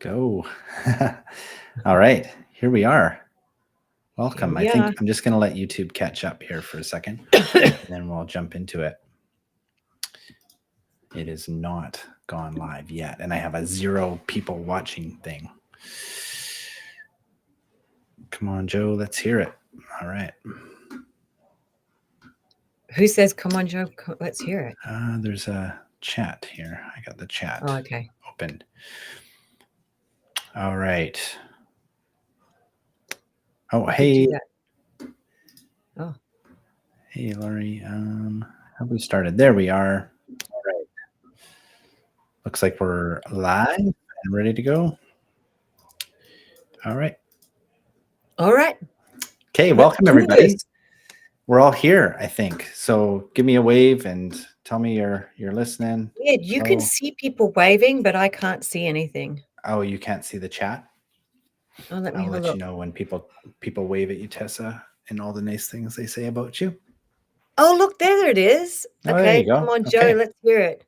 Go. All right, here we are. Here Welcome. I we think are. I'm just going to let YouTube catch up here for a second, and then we'll jump into it. It is not gone live yet, and I have a 0 people watching thing. Come on, Joe, let's hear it. All right. Who says, come on, Joe, let's hear it? There's a chat here. I got the chat Oh, okay. open. All right. Oh, hey. Oh. Hey, Laurie. Have we started? There we are. All right. Looks like we're live and ready to go. All right. All right. Okay, welcome everybody. We're all here, I think. So give me a wave and tell me you're listening. Yeah, you can see people waving, but I can't see anything. Oh, you can't see the chat? Oh, let me I'll have a let look. you know when people wave at you, Tessa, and all the nice things they say about you. Oh, look, there it is. Oh, Okay, there you go. come on, Joe, let's hear it.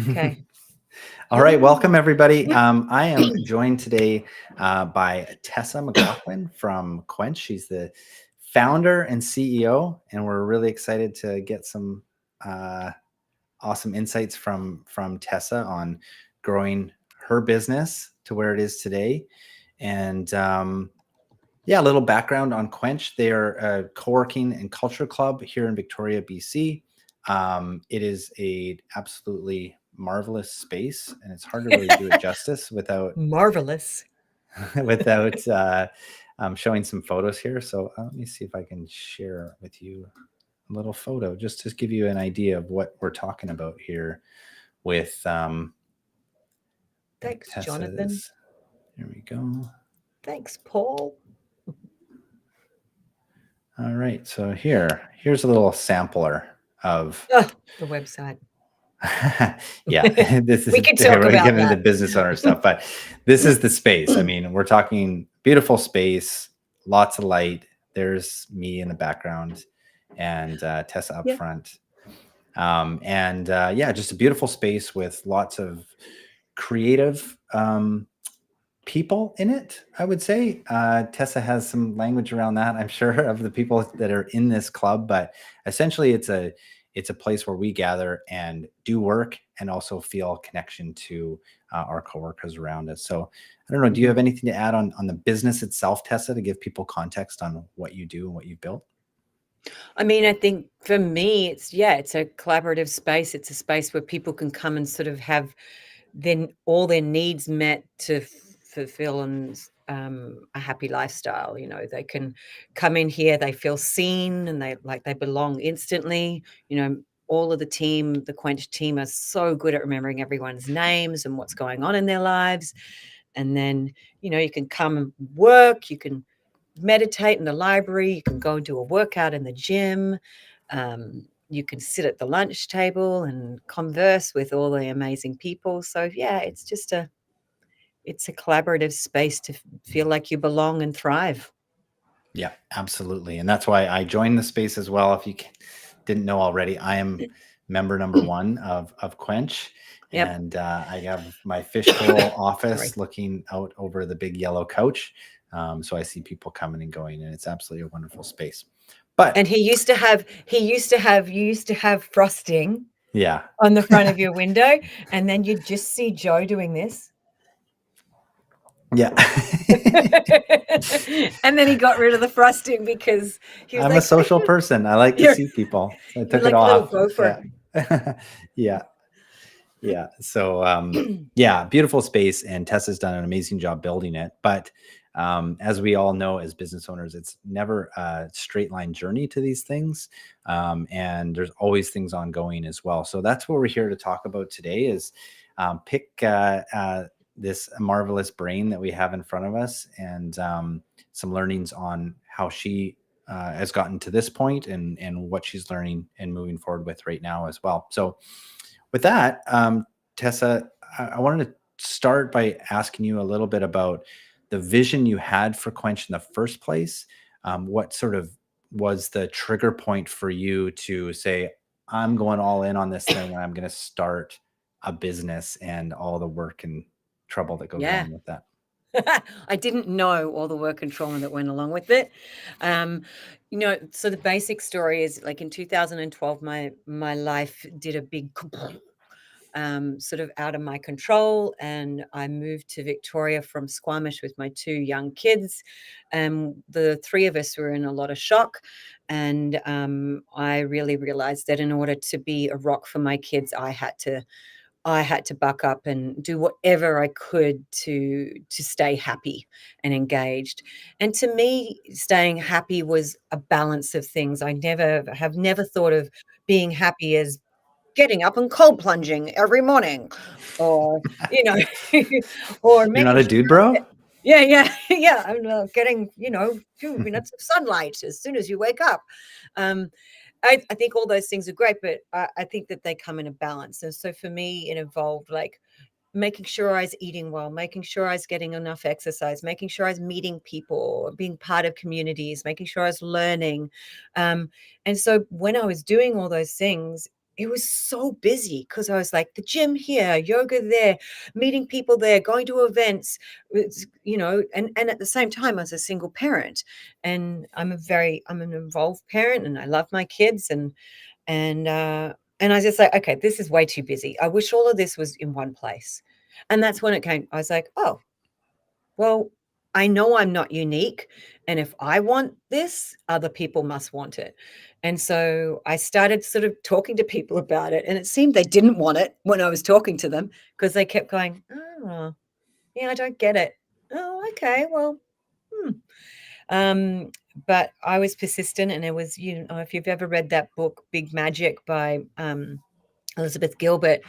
Okay. All right, welcome everybody. I am joined today by Tessa McLoughlin from KWENCH. She's the founder and CEO, and we're really excited to get some awesome insights from Tessa on growing her business to where it is today. And yeah, a little background on KWENCH. They are a co-working and culture club here in Victoria, BC. It is a absolutely marvelous space, and it's hard to really do it justice without marvelous without showing some photos here. So let me see if I can share with you a little photo just to give you an idea of what we're talking about here with thanks, Tessa's. Jonathan. Here we go. Thanks, Paul. All right, so here's a little sampler of the website. Yeah, this is we could talk about getting into business owner stuff, but this is the space. I mean, we're talking beautiful space, lots of light. There's me in the background and Tessa up front. And yeah, just a beautiful space with lots of creative people in it, I would say. Tessa has some language around that, I'm sure, of the people that are in this club, but essentially it's a place where we gather and do work and also feel connection to our coworkers around us. So I don't know, do you have anything to add on the business itself, Tessa, to give people context on what you do and what you've built? I mean, I think for me, it's a collaborative space. It's a space where people can come and sort of have all their needs met to fulfill and a happy lifestyle. You know, they can come in here, they feel seen, and they belong instantly. You know, all of the team, the KWENCH team, are so good at remembering everyone's names and what's going on in their lives. And then, you know, you can come and work, you can meditate in the library, you can go and do a workout in the gym. You can sit at the lunch table and converse with all the amazing people. So yeah, it's a collaborative space to feel like you belong and thrive. Yeah, absolutely. And that's why I joined the space as well. If you didn't know already, I am member number 1 of KWENCH. Yep. And I have my fishbowl office looking out over the big yellow couch. So I see people coming and going, and it's absolutely a wonderful space. And you used to have frosting, yeah, on the front of your window, and then you'd just see Joe doing this. Yeah. And then he got rid of the frosting because he was I'm a social person. I like to see people. So I took it off. A little gopher. Yeah. Yeah. So yeah, beautiful space, and Tessa's done an amazing job building it. But as we all know, as business owners, it's never a straight line journey to these things. And there's always things ongoing as well. So that's what we're here to talk about today is pick this marvelous brain that we have in front of us, and some learnings on how she has gotten to this point, and what she's learning and moving forward with right now as well. So with that, Tessa, I wanted to start by asking you a little bit about the vision you had for KWENCH in the first place. What sort of was the trigger point for you to say, I'm going all in on this thing, and I'm going to start a business and all the work and trouble that goes Yeah. along with that. I didn't know all the work and trauma that went along with it. Um, so the basic story is like in 2012, my life did a big sort of out of my control, and I moved to Victoria from Squamish with my 2 young kids. The 3 of us were in a lot of shock, and I really realized that in order to be a rock for my kids, I had to buck up and do whatever I could to stay happy and engaged. And to me, staying happy was a balance of things. I have never thought of being happy as getting up and cold plunging every morning, or, you know, or You're not making a sure dude, I'm bro? yeah, yeah, yeah, I'm, getting, 2 minutes of sunlight as soon as you wake up. Um, I think all those things are great, but I think that they come in a balance. And so for me, it involved like making sure I was eating well, making sure I was getting enough exercise, making sure I was meeting people, being part of communities, making sure I was learning. And so when I was doing all those things, it was so busy because I was like the gym here, yoga there, meeting people there, going to events, and at the same time, I was a single parent, and I'm an involved parent, and I love my kids, and I was just like, okay, this is way too busy. I wish all of this was in one place. And that's when it came. I was like, oh, well, I know I'm not unique. And if I want this, other people must want it. And so I started sort of talking to people about it. And it seemed they didn't want it when I was talking to them because they kept going, oh, yeah, I don't get it. Oh, okay. Well, hmm. Um, but I was persistent, and it was, if you've ever read that book, Big Magic by Elizabeth Gilbert,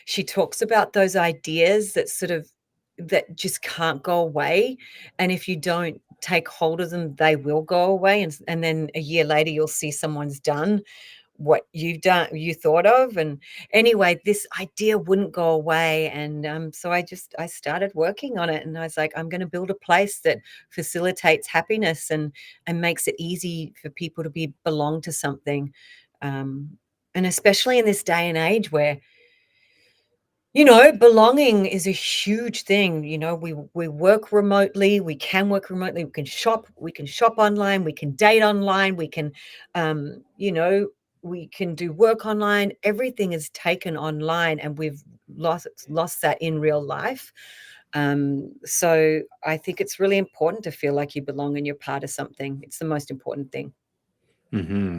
she talks about those ideas that just can't go away, and if you don't take hold of them, they will go away, and then a year later, you'll see someone's done what you thought of, and anyway, this idea wouldn't go away, and, so I started working on it, and I was like, "I'm gonna build a place that facilitates happiness and makes it easy for people to belong to something." Um, and especially in this day and age where, belonging is a huge thing. We work remotely, we can work remotely, we can shop online, we can date online, um, you know, we can do work online. Everything is taken online, and we've lost that in real life. So I think it's really important to feel like you belong and you're part of something. It's the most important thing.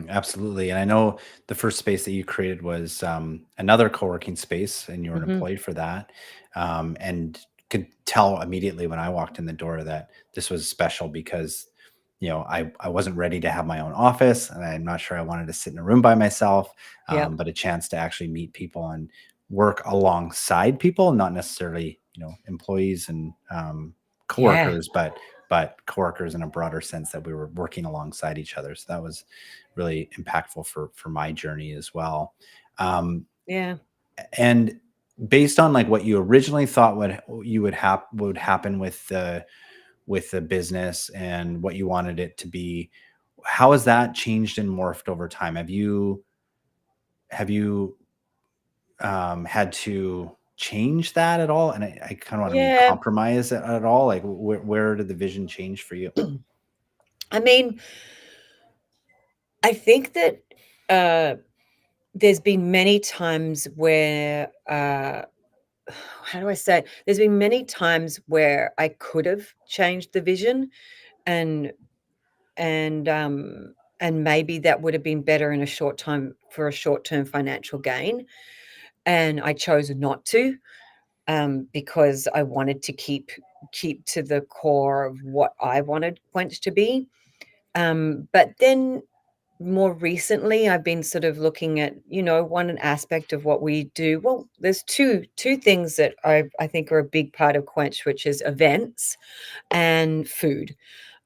Absolutely. And I know the first space that you created was another co-working space, and you were an Mhm. employee for that. And could tell immediately when I walked in the door that this was special because, I wasn't ready to have my own office, and I'm not sure I wanted to sit in a room by myself, Yep. but a chance to actually meet people and work alongside people, not necessarily, employees and Yeah. coworkers, but coworkers in a broader sense, that we were working alongside each other. So that was really impactful for my journey as well. Um, Yeah. and based on like what you originally thought would happen with the business and what you wanted it to be, how has that changed and morphed over time? Have you had to change that at all? And I kind of want to mean Yeah. compromise it at all. Like where did the vision change for you? I mean, I think that, uh, there's been many times where, how do I say it? There's been many times where I could have changed the vision, and and, and maybe that would have been better in a short time for a short-term financial gain, and I chose not to, because I wanted to keep to the core of what I wanted Quench to be. But then more recently, I've been sort of looking at, one aspect of what we do. Well, there's two things that I think are a big part of Quench, which is events and food.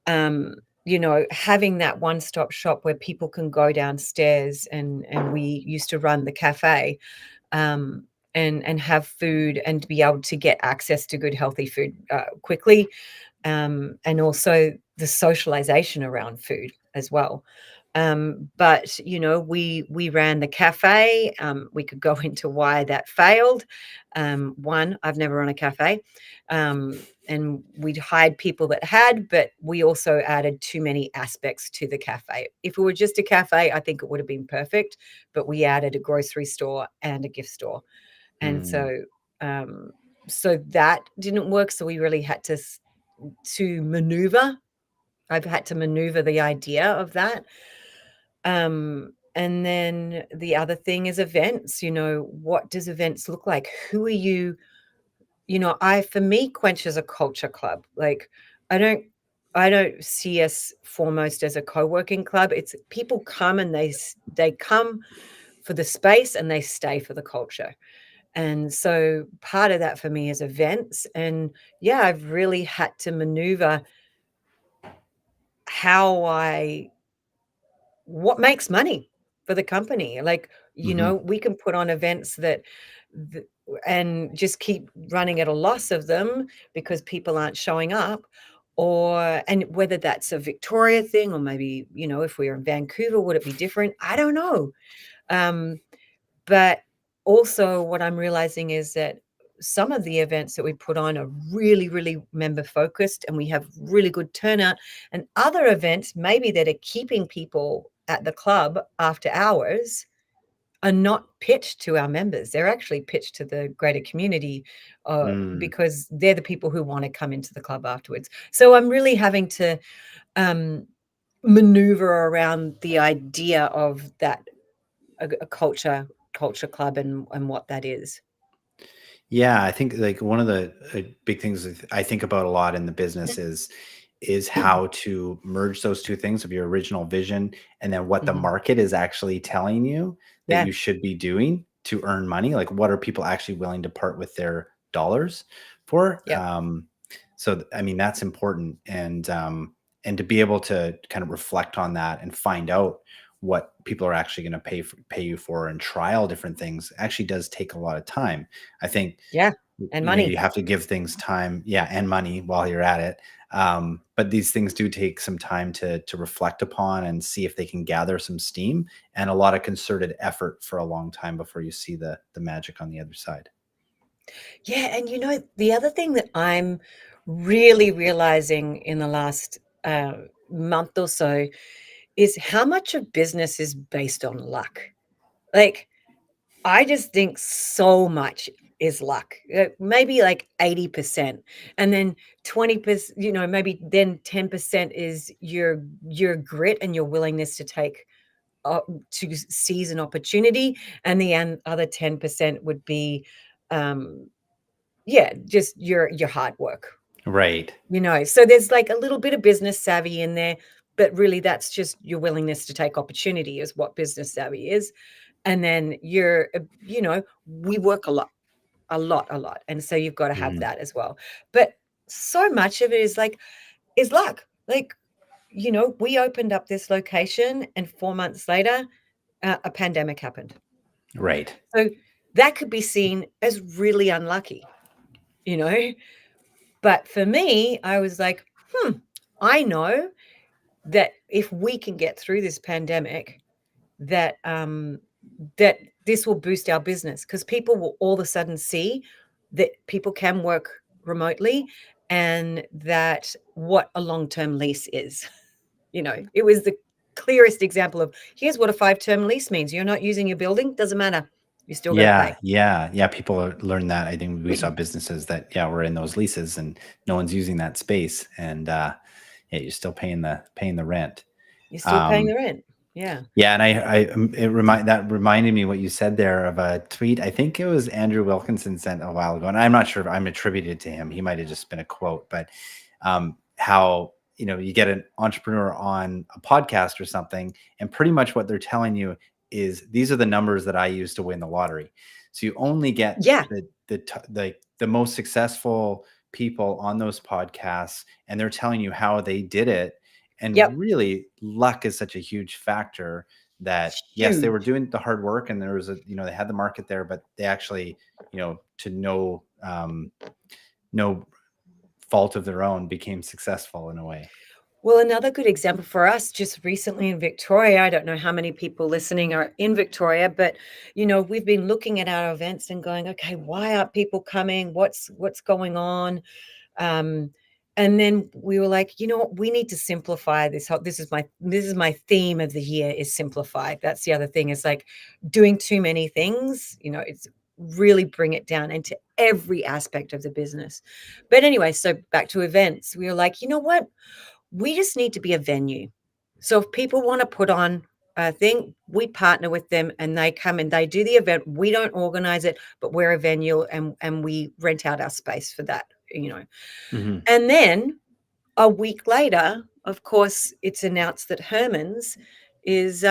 Having that one-stop shop where people can go downstairs, and we used to run the cafe, um, and have food and be able to get access to good healthy food quickly, and also the socialization around food as well. But we ran the cafe. We could go into why that failed. One, I've never run a cafe, and we'd hired people that had, but we also added too many aspects to the cafe. If it were just a cafe, I think it would have been perfect, but we added a grocery store and a gift store, and Mm, um, so that didn't work. So we really had to maneuver. I've had to maneuver the idea of that. And then the other thing is events. What does events look like? Who are you? For me, Quench is a culture club. Like, I don't I don't see us foremost as a co-working club. It's people come and they come for the space and they stay for the culture. And so part of that for me is events. And yeah, I've really had to maneuver how I what makes money for the company. Like, mhm. we can put on events th and just keep running at a loss of them because people aren't showing up, and whether that's a Victoria thing or maybe, if we were in Vancouver, would it be different? I don't know. Um, but also what I'm realizing is that some of the events that we put on are really, really member focused and we have really good turnout. And other events, maybe that are keeping people at the club after hours, are not pitched to our members. They're actually pitched to the greater community Mm. because they're the people who want to come into the club afterwards. So I'm really having to um, maneuver around the idea of that a culture club and what that is. Yeah, I think like one of the big things that I think about a lot in the business is how to merge those two things of your original vision and then what the Mhm. market is actually telling you that Yeah, you should be doing to earn money. Like, what are people actually willing to part with their dollars for? yep. I mean, that's important, and to be able to kind of reflect on that and find out what people are actually going to pay you for and trial different things actually does take a lot of time. I think, Yeah, and you money. have to give things time, yeah, and money while you're at it. But these things do take some time to reflect upon and see if they can gather some steam, and a lot of concerted effort for a long time before you see the magic on the other side. Yeah, and the other thing that I'm really realizing in the last, month or so is how much of business is based on luck. Like, I just think so much is luck. Maybe like 80%, and then 20%, maybe then 10% is your grit and your willingness to uh, seize an opportunity, and the other 10% would be, um, yeah, just your hard work. Right. So there's like a little bit of business savvy in there, but really that's just your willingness to take opportunity is what business savvy is. And then we work a lot, a lot, a lot. And so you've got to have Mhm. that as well. But so much of it is luck. Like, we opened up this location and 4 months later, a pandemic happened. Right. So that could be seen as really unlucky, you know? But for me, I was like, I know that if we can get through this pandemic, that that this will boost our business because people will all of a sudden see that people can work remotely and that what a long-term lease is. It was the clearest example of here's what a 5-term lease means. You're not using your building, doesn't matter. You still got to Yeah, pay. yeah, yeah. People learn that. I think we saw businesses that, yeah, we're in those leases and no one's using that space, and yeah, you're still paying the rent. You're still paying Um, the rent. Yeah. Yeah, and it reminded me what you said there of a tweet. I think it was Andrew Wilkinson sent a while ago, and I'm not sure if I'm attributed to him. He might have just been a quote, but how you get an entrepreneur on a podcast or something, and pretty much what they're telling you is these are the numbers that I use to win the lottery. So you only get Yeah. the most successful people on those podcasts, and they're telling you how they did it, and Yep. really luck is such a huge factor that yes, they were Huge. doing the hard work and there was they had the market there, but they actually, to no fault of their own became successful in a way. Well, another good example for us just recently in Victoria, I don't know how many people listening are in Victoria, but we've been looking at our events and going, okay, why aren't people coming? What's going on? Um, and then we were like, you know what, we need to simplify this. This is my theme of the year is simplify. That's the other thing is like doing too many things, it's really bring it down into every aspect of the business. But anyway, so back to events, we were like, you know what? We just need to be a venue. So if people want to put on a thing, we partner with them and they come and they do the event. We don't organize it, but we're a venue and we rent out our space for that. Mm-hmm. And then a week later, of course, it's announced that Herman's is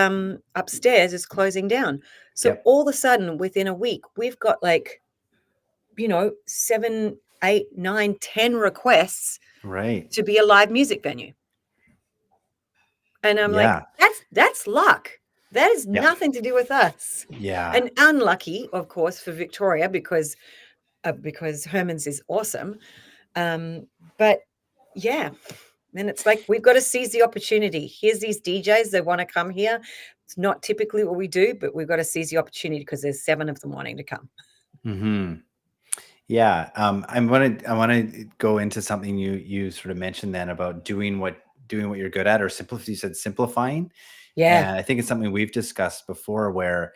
upstairs is closing down. So Yep. all of a sudden, within a week, we've got like, 7, 8, 9, 10 requests Right. to be a live music venue. And I'm like, Yeah. that's luck. That is Yeah. nothing to do with us. Yeah. And unlucky, of course, for Victoria because Herman's is awesome. But yeah, then it's like we've got to seize the opportunity. Here's these DJs that want to come here. It's not typically what we do, but we've got to seize the opportunity because there's 7 of them wanting to come. Mm-hmm. Yeah. I want to go into something you sort of mentioned then about doing what you're good at, or simplify. You said simplifying. Yeah, And I think it's something we've discussed before where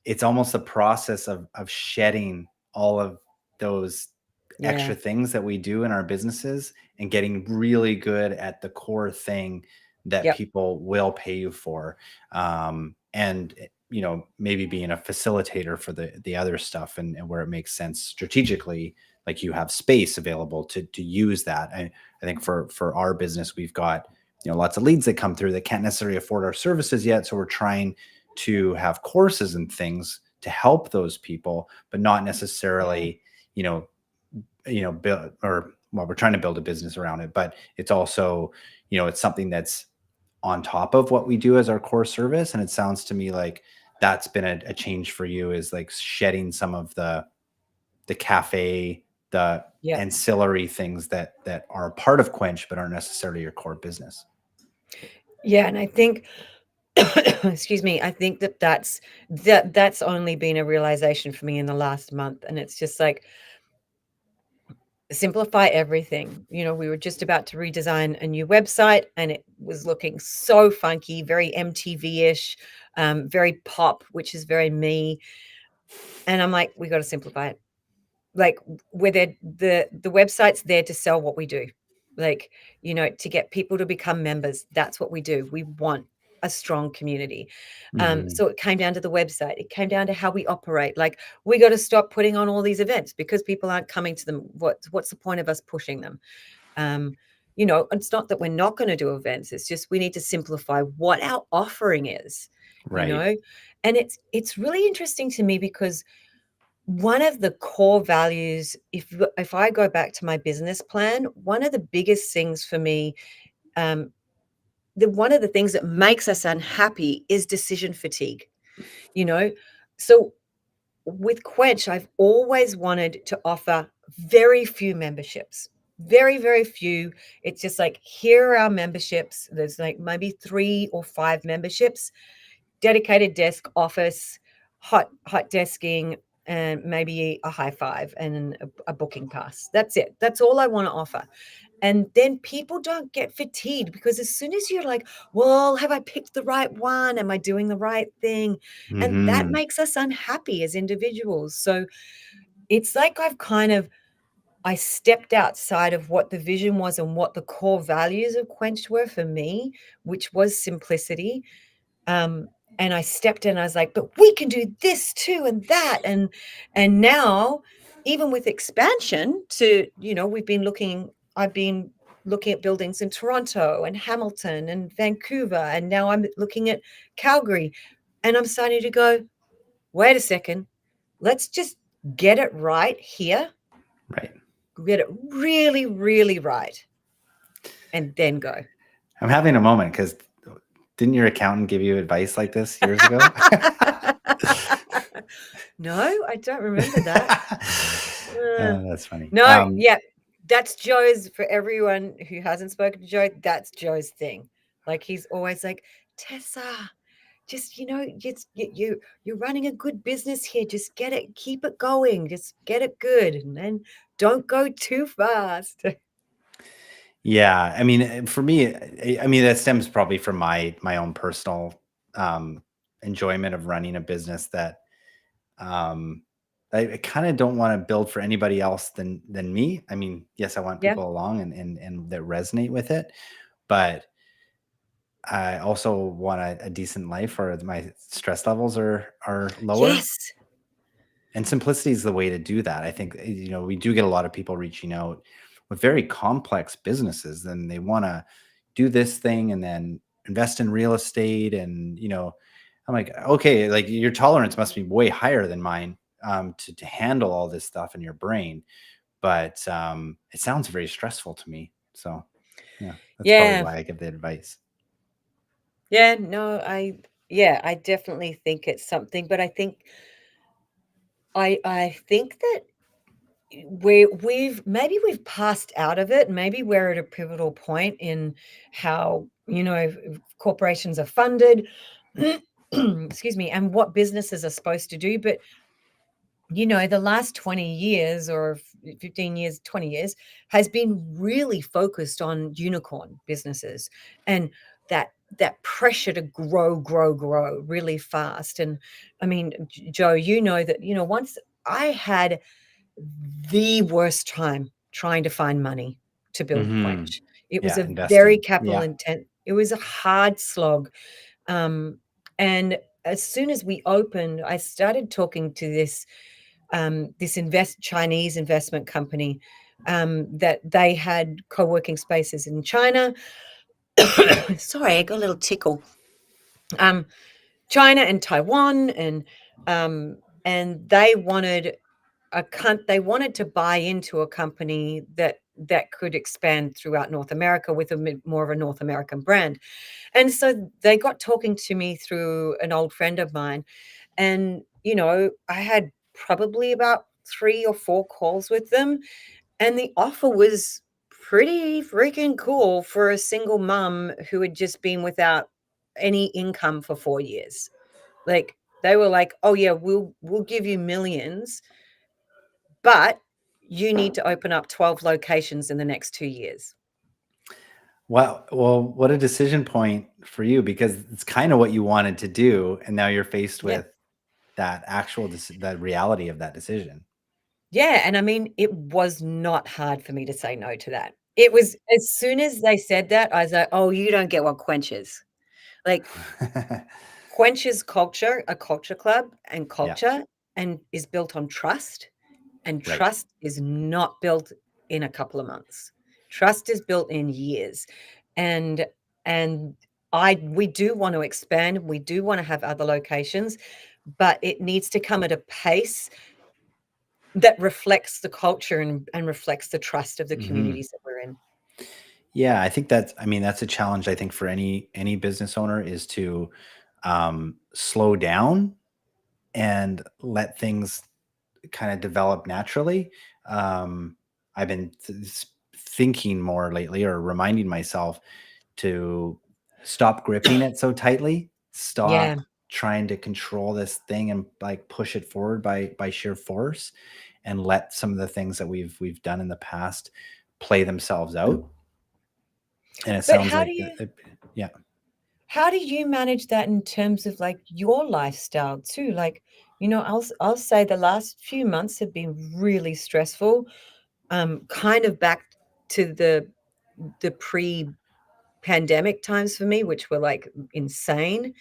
it's almost a process of shedding all of those yeah, extra things that we do in our businesses and getting really good at the core thing that yep, people will pay you for. And maybe being a facilitator for the other stuff, and where it makes sense strategically, like you have space available to use that. I think for our business, we've got lots of leads that come through that can't necessarily afford our services yet. So we're trying to have courses and things to help those people, but not yeah, necessarily, build, or well, we're trying to build a business around it, but it's also, it's something that's on top of what we do as our core service. And it sounds to me like that's been a change for you, is like shedding some of the cafe, the yep. ancillary things that are part of Quench, but aren't necessarily your core business. Yeah, and I think excuse me, I think that's only been a realization for me in the last month, and it's just like simplify everything. We were just about to redesign a new website, and it was looking so funky, very MTV-ish, very pop, which is very me. And I'm like, we got to simplify it. Like where the website's there to sell what we do, like to get people to become members. That's what we do. We want a strong community. Hmm. So it came down to the website. It came down to how we operate. Like we got to stop putting on all these events because people aren't coming to them. What's the point of us pushing them? It's not that we're not going to do events. It's just we need to simplify what our offering is. you Right. know and it's really interesting to me because one of the core values, if I go back to my business plan, one of the biggest things for me, um, one of the things that makes us unhappy is decision fatigue. You know, so with Quench, I've always wanted to offer very few memberships, very very few. It's just like here are our memberships. There's like maybe 3 or 5 memberships, dedicated desk office, hot desking, and maybe a high five and a booking pass. That's it. That's all I want to offer. And then people don't get fatigued because as soon as you're like, well, have I picked the right one? Am I doing the right thing? And that Hmm. makes us unhappy as individuals. So it's like I stepped outside of what the vision was and what the core values of Quench were for me, which was simplicity. um, and I stepped in, I was like, "But we can do this too and that," and now, even with expansion to, I've been looking at buildings in Toronto and Hamilton and Vancouver, and now I'm looking at Calgary, and I'm starting to go, "Wait a second, let's just get it right here, Right. get it really, really right, and then go." I'm having a moment because didn't your accountant give you advice like this years ago? No, I don't remember that. Uh, That's funny. no, yeah. That's Joe's, for everyone who hasn't spoken to Joe, that's Joe's thing. Like, he's always like, "Tessa, just, you're running a good business here. Just get it, keep it going. Just get it good, and then don't go too fast." Yeah, I mean, for me, I mean, that stems probably from my own personal um, enjoyment of running a business that um, I kind of don't want to build for anybody else than me. I mean, yes, I want Yeah. people along and that resonate with it, but I also want a decent life where my stress levels are lower. Yes. And simplicity is the way to do that. I think, we do get a lot of people reaching out with very complex businesses, and they want to do this thing and then invest in real estate. And, I'm like, okay, like your tolerance must be way higher than mine to handle all this stuff in your brain. But it sounds very stressful to me. So, yeah, that's probably Yeah. why I give the advice. Yeah, no, I definitely think it's something, but I think that we've passed out of it. Maybe we're at a pivotal point in how, corporations are funded, excuse me, and what businesses are supposed to do. But the last 20 years or 15 years, 20 years has been really focused on unicorn businesses, and that pressure to grow really fast. And I mean, Joe, that, once I had the worst time trying to find money to build Hmm. Quench. It was Yeah, a very investing. capital Yeah. intent. It was a hard slog. Um, and as soon as we opened, I started talking to this Chinese investment company, that they had co-working spaces in China. Sorry, I got a little tickle. Um, China and Taiwan, and they wanted to buy into a company that could expand throughout North America with more of a North American brand. And so they got talking to me through an old friend of mine, and I had probably about 3 or 4 calls with them, and the offer was pretty freaking cool for a single mom who had just been without any income for 4 years. Like, they were like, "Oh yeah, we'll give you millions, but you need to open up 12 locations in the next 2 years." Wow. Well, what a decision point for you, because it's kind of what you wanted to do, and now you're faced Yeah. with that that reality of that decision. Yeah, and I mean, it was not hard for me to say no to that. It was, as soon as they said that, I was like, "Oh, you don't get what Quench is." Like, Quench is culture, a culture club, and Yeah. culture, and is built on trust, and Right. trust is not built in a couple of months. Trust is built in years. And and we do want to expand, we do wanna have other locations, but it needs to come at a pace that reflects the culture and reflects the trust of the Hmm. communities that we're in. Yeah, I think I mean, that's a challenge. I think for any business owner is to slow down and let things kind of develop naturally. Um, I've been thinking more lately, or reminding myself to stop gripping it so tightly, Yeah. stop trying to control this thing and like push it forward by sheer force, and let some of the things that we've done in the past play themselves out. And it But sounds how do like you yeah. how do you manage that in terms of, like, your lifestyle too? Like, I'll say the last few months have been really stressful, kind of back to the pre-pandemic times for me, which were, like, insane.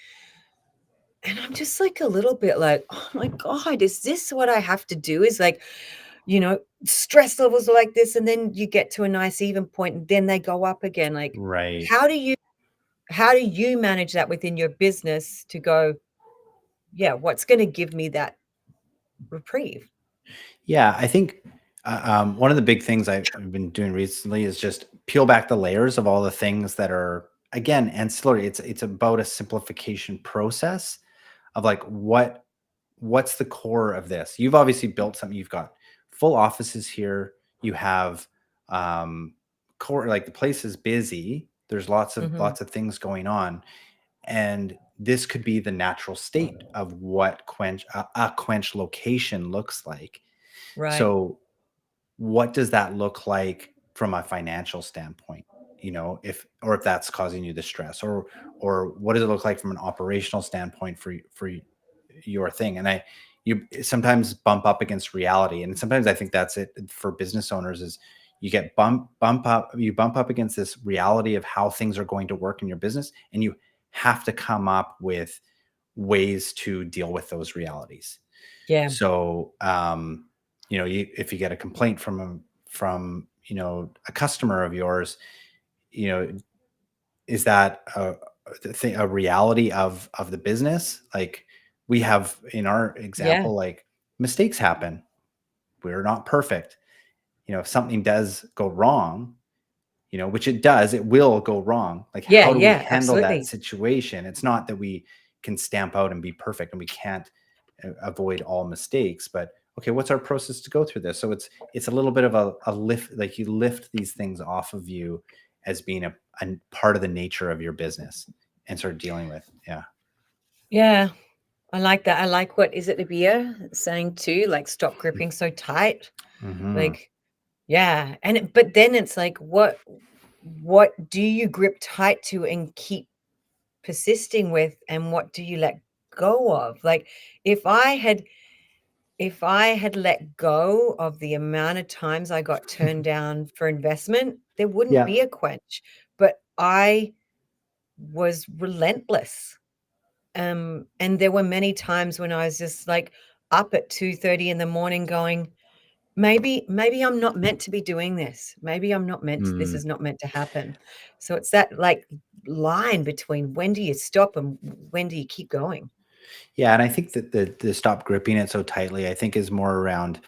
And I'm just, like, a little bit like, "Oh my god, is this what I have to do?" Is like, stress levels are like this, and then you get to a nice even point, and then they go up again. Like, Right. how do you how do you manage that within your business to go, "Yeah, what's gonna give me that reprieve?" Yeah, I think one of the big things I've been doing recently is just peel back the layers of all the things that are, again, ancillary. It's about a simplification process of like what's the core of this. You've obviously built something. You've got full offices here. You have um, like the place is busy. There's lots of Mhm. lots of things going on, and this could be the natural state of what a quench location looks like. Right. So what does that look like from a financial standpoint? You know, if that's causing you the stress, or what does it look like from an operational standpoint for your thing? And you sometimes bump up against reality, and sometimes I think that's it for business owners is you get you bump up against this reality of how things are going to work in your business, and you have to come up with ways to deal with those realities. Yeah. So, if you get a complaint from a customer of yours, you know, is that a reality of the business? Like we have in our Yeah. example, like mistakes happen. We're not perfect. If something does go wrong, which it does, it will go wrong. Like, Yeah, how do we yeah, handle that absolutely. situation? It's not that we can stamp out and be perfect and we can't avoid all mistakes, but okay, what's our process to go through this? So it's a little bit of a lift, like you lift these things off of you as being a part of the nature of your business and start dealing with. Yeah. Yeah, I like that. I like what is it, the beer saying too, like, "Stop gripping so tight." Hmm. Like, yeah, but then it's like, what do you grip tight to and keep persisting with, and what do you let go of? Like, if I had if I had let go of the amount of times I got turned down for investment, there wouldn't Yeah. be a quench, but I was relentless. And there were many times when I was just, like, up at 2:30 in the morning going, "Maybe I'm not meant to be doing this. Maybe I'm not meant to this is Mm. not meant to happen." So it's that, like, line between when do you stop and when do you keep going? Yeah. And I think that the stop gripping it so tightly, I think is more around,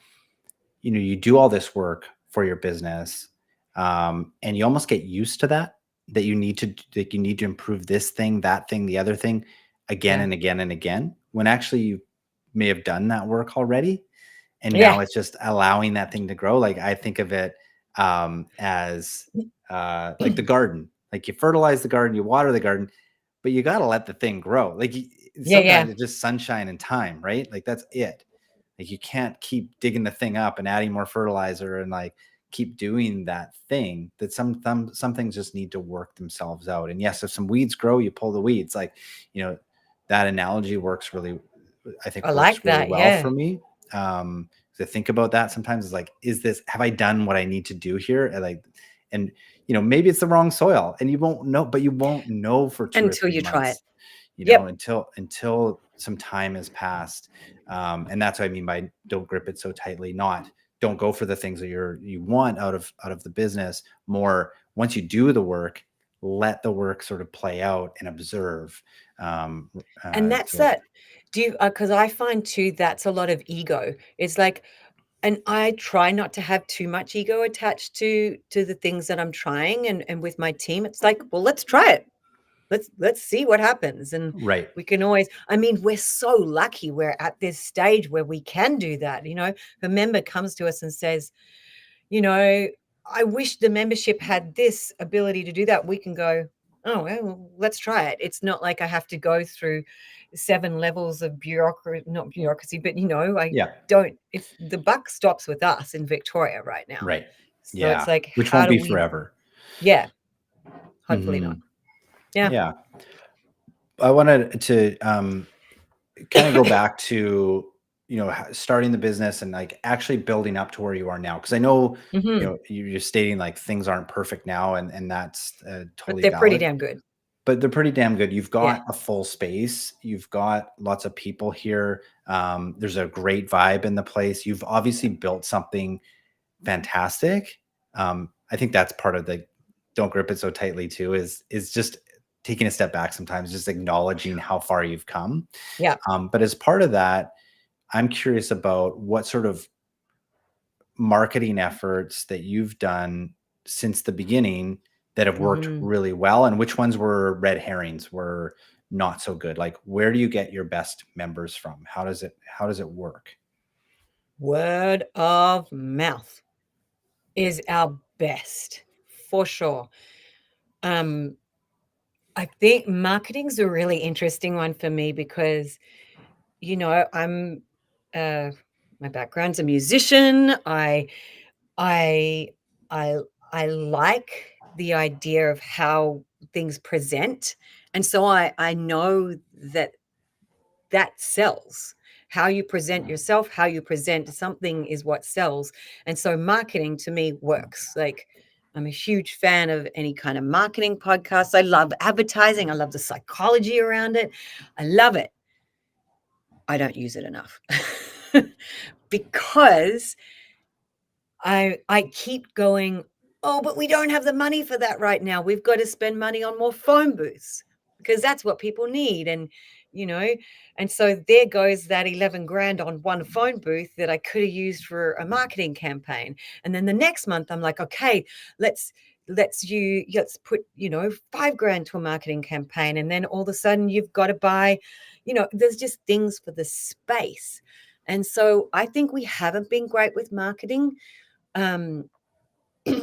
you do all this work for your business, and you almost get used to that you need to improve this thing, that thing, the other thing again Yeah. and again and again, when actually you may have done that work already. And now Yeah. it's just allowing that thing to grow. Like I think of it as like the garden. Like you fertilize the garden, you water the garden, but you got to let the thing grow. Like Yeah, yeah. sometimes it's just sunshine and time, right? Like that's it. Like you can't keep digging the thing up and adding more fertilizer and like keep doing that thing. That some things just need to work themselves out. And yes, if some weeds grow, you pull the weeds. Like, you know, that analogy works really, I I think works like really that, well yeah. for me. To think about that sometimes is like, have I done what I need to do here? And maybe it's the wrong soil and you won't know, but you won't know for two or Until three you try it. months, Yep. until some time has passed. And that's what I mean by don't grip it so tightly. Not don't go for the things that you want out of the business. More once you do the work, let the work sort of play out and observe. Um, And that's so that. Do you because I find too that's a lot of ego. It's like and I try not to have too much ego attached to the things that I'm trying and with my team, it's like, "Well, let's try it. Let's see what happens," and right. we can always I mean, we're so lucky we're at this stage where we can do that, you know? If a member comes to us and says, you know, "I wish the membership had this ability to do that," we can go, "Oh, well, let's try it." It's not like I have to go through 7 levels of not bureaucracy, but, I Yeah. don't if the buck stops with us in Victoria right now. Right. So it's Yeah. like, Which how won't do be we forever. Yeah, hopefully not. Hmm. Yeah. Yeah. I wanted to kind of go back to starting the business and like actually building up to where you are now, because I know Mhm. you're stating like things aren't perfect now, and that's But totally they're pretty valid, damn good. but they're pretty damn good. You've Yeah. got a full space, you've got lots of people here, there's a great vibe in the place, you've obviously built something fantastic. I think that's part of the don't grip it so tightly too, is just taking a step back sometimes, just acknowledging how far you've come. Yeah. But as part of that, I'm curious about what sort of marketing efforts that you've done since the beginning that have worked Mhm. really well, and which ones were red herrings, were not so good. Like, where do you get your best members from? How does it work? Word of mouth is our best, for sure. I think marketing's a really interesting one for me because, I'm uh, my background's a musician. I I I like the idea of how things present, and so I know that that sells. How you present yourself, how you present something is what sells. And so marketing to me works. Like I'm a huge fan of any kind of marketing podcasts. I love advertising. I love the psychology around it. I love it. I don't use it enough because I keep going, "Oh, but we don't have the money for that right now. We've got to spend money on more phone booths because that's what people need." You know, and so there goes that 11 grand on one phone booth that I could have used for a marketing campaign. And then the next month I'm like, "Okay, let's let's put, 5 grand to a marketing campaign." And then all of a sudden you've got to buy, there's just things for the space. And so I think we haven't been great with marketing. um, But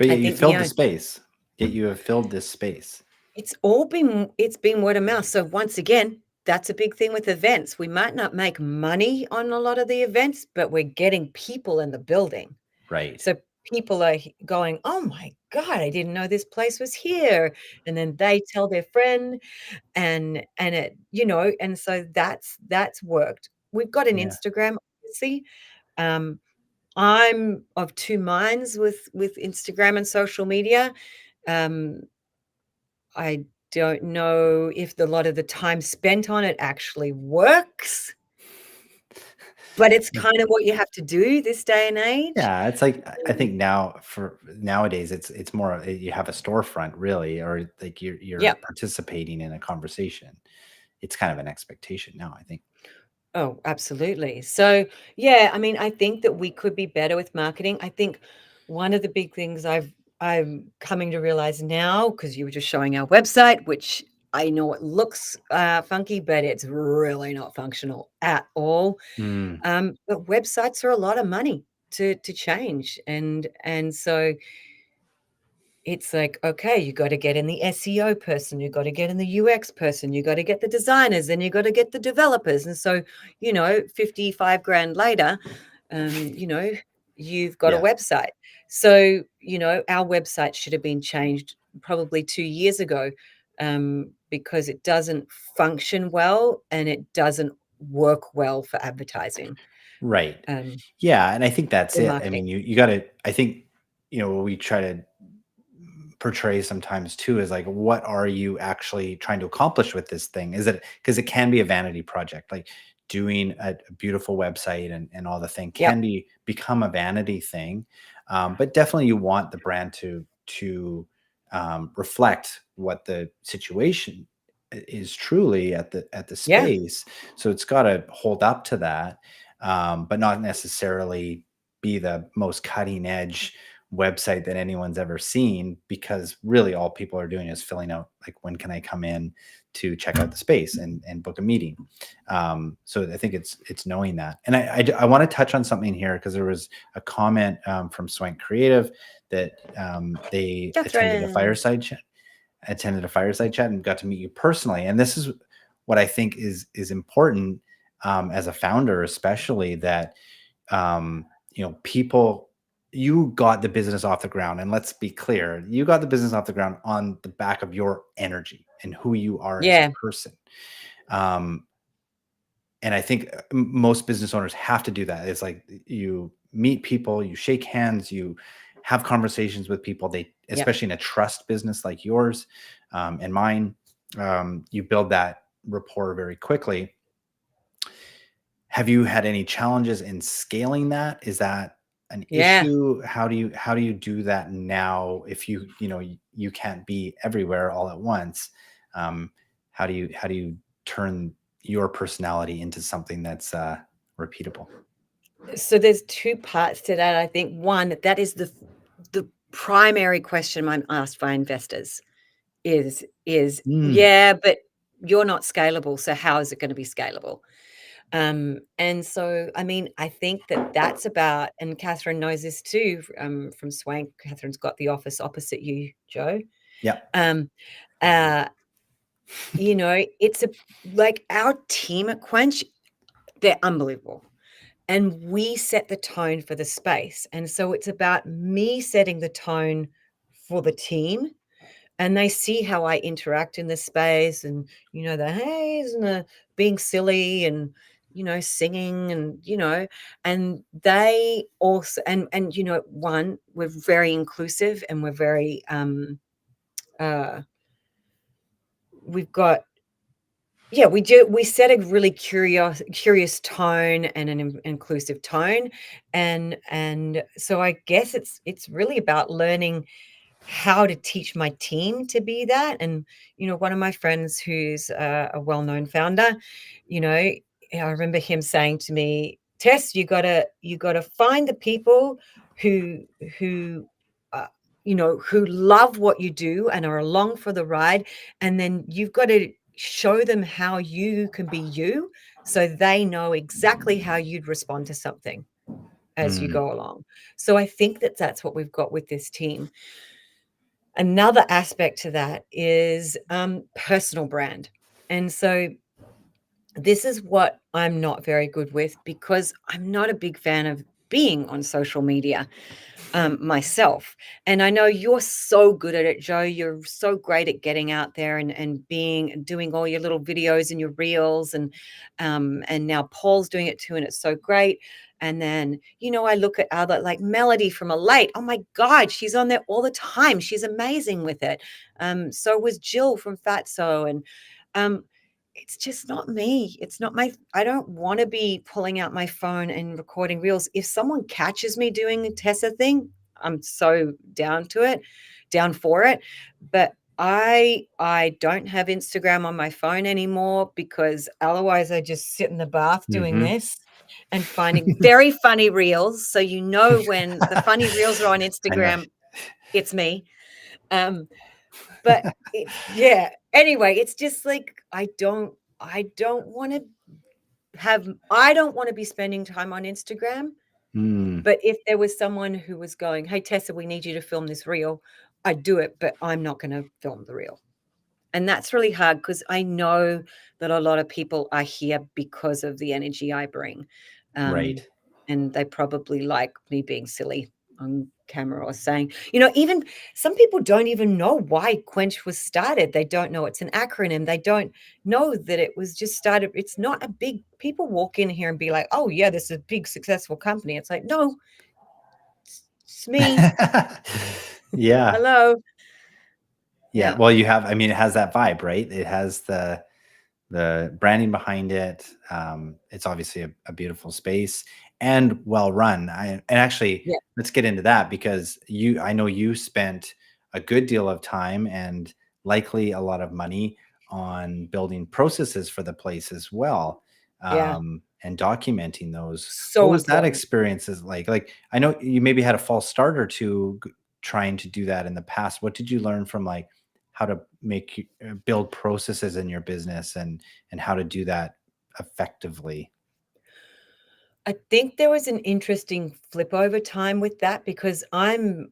I yet you think, filled the space. Yet you have filled this space. it's been word of mouth. So once again, that's a big thing with events. We might not make money on a lot of the events, but we're getting people in the building. Right. So people are going, "Oh my God, I didn't know this place was here." And then they tell their friend and and so that's worked. We've got an Yeah. Instagram, obviously. Um, I'm of two minds with Instagram and social media. Um, I don't know if the lot of the time spent on it actually works, but it's kind of what you have to do this day and age. Yeah, it's like I Um, think now for nowadays it's more you have a storefront really, or like you're yeah. participating in a conversation. It's kind of an expectation now, I think. Oh, absolutely. So, yeah, I mean, I think that we could be better with marketing. I think one of the big things I'm coming to realize now, because you were just showing our website, which I know it looks funky, but it's really not functional at all. Mm, But websites are a lot of money to change, and so it's like, okay, you got to get in the SEO person, you got to get in the UX person, you got to get the designers, then you got to get the developers. And so, 55 grand later, you know, you've got a yeah, website. So, our website should have been changed probably 2 years ago, because it doesn't function well and it doesn't work well for advertising, right. um, Yeah, and I think that's or it. I marketing. mean, you got to. I think what we try to portray sometimes too is like, what are you actually trying to accomplish with this thing? Is it because it can be a vanity project, like doing a beautiful website and all the thing Yep. can become a vanity thing, but definitely you want the brand to reflect what the situation is truly at the Yeah. space. So it's got to hold up to that, but not necessarily be the most cutting edge website that anyone's ever seen, because really all people are doing is filling out like, when can I come in to check out the space and book a meeting. So I think it's knowing that. And I want to touch on something here because there was a comment from Swank Creative that they Catherine. attended a fireside chat and got to meet you personally. And this is what I think is important, as a founder, especially that people, you got the business off the ground. And let's be clear, you got the business off the ground on the back of your energy and who you are as a Yeah. person. Um, and I think most business owners have to do that. It's like you meet people, you shake hands, you have conversations with people. They, Yep. especially in a trust business like yours and mine, you build that rapport very quickly. Have you had any challenges in scaling that? Is that an Yeah. issue? How do you do that now if you can't be everywhere all at once? Um, how do you turn your personality into something that's repeatable? So there's 2 parts to that, I think. One, that is the primary question I'm asked by investors is, Mm, "Yeah, but you're not scalable, so how is it gonna be scalable?" And so, I mean, I think that that's about, and Catherine knows this too, from Swank. Catherine's got the office opposite you, Joe. Yeah. Um, uh, you know, it's like our team at Quench, they're unbelievable. And we set the tone for the space. And so it's about me setting the tone for the team, and they see how I interact in the space, and, the heys and the being silly, and, singing, and, and they also, and, one, we're very inclusive, and we're very, uh, we've got, yeah, we set a really curious tone, and an inclusive tone. And so I guess it's really about learning how to teach my team to be that. And, one of my friends who's a well-known founder, you know, I remember him saying to me, Tess, you gotta find the people who who uh, who love what you do and are along for the ride, and then you've got to show them how you can be you, so they know exactly how you'd respond to something as you Mm, go along. So I think that that's what we've got with this team. Another aspect to that is personal brand. And so this is what I'm not very good with, because I'm not a big fan of being on social media myself. And I know you're so good at it, Joe. You're so great at getting out there, and doing all your little videos and your reels, and now Paul's doing it too, and it's so great. And then, I look at other, like Melody from Elate. Oh my God, she's on there all the time. She's amazing with it. So was Jill from Fatso. And um, it's just not me. It's not my, I don't want to be pulling out my phone and recording reels. If someone catches me doing a Tessa thing, I'm so down for it. But I don't have Instagram on my phone anymore, because otherwise I just sit in the bath doing mhm. this and finding very funny reels. So, when the funny reels are on I know. Instagram, it's me. Um, but yeah. Anyway, it's just like I don't want to be spending time on Instagram. Mm, But if there was someone who was going, "Hey Tessa, we need you to film this reel," I'd do it, but I'm not going to film the reel. And that's really hard, because I know that a lot of people are here because of the energy I bring. right. Um, and they probably like me being silly on camera, or saying, even some people don't even know why Quench was started. They don't know it's an acronym. They don't know that it was just started. It's not a big, people walk in here and be like, oh, yeah, this is a big, successful company. It's like, no, it's me. Yeah. Hello. Yeah. Yeah. Well, I mean, it has that vibe, right? It has the branding behind it. It's obviously a beautiful space and well run. And actually, Yeah. let's get into that, because I know you spent a good deal of time and likely a lot of money on building processes for the place as well, Yeah. and documenting those. What So was that important. experience is like? Like, I know you maybe had a false start or two trying to do that in the past. What did you learn from, like, how to build processes in your business, and how to do that effectively? I think there was an interesting flip over time with that, because I'm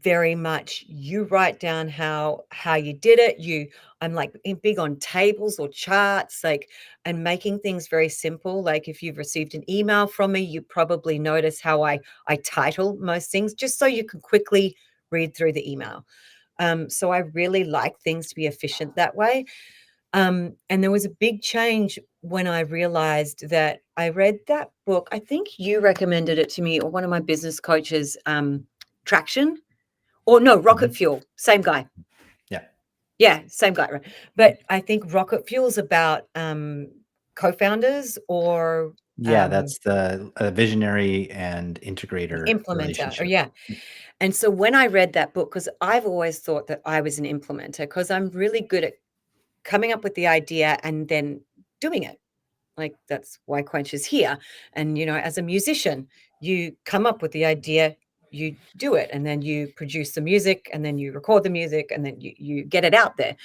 very much, you write down how you did it. I'm like big on tables or charts, like, and making things very simple. Like, if you've received an email from me, you probably notice how I title most things, just so you can quickly read through the email. So I really like things to be efficient that way. And there was a big change when I realized that I read that book. I think you recommended it to me, or one of my business coaches, Traction, or no, Rocket Mhm. Fuel, same guy. Yeah. Yeah, same guy. Right. But I think Rocket Fuel is about co-founders, or Yeah, um, that's the visionary and an integrator implementer. Or relationship. yeah. And so when I read that book, because I've always thought that I was an implementer, because I'm really good at coming up with the idea and then doing it. Like, that's why Quench is here. And, as a musician, you come up with the idea, you do it, and then you produce the music, and then you record the music, and then you get it out there.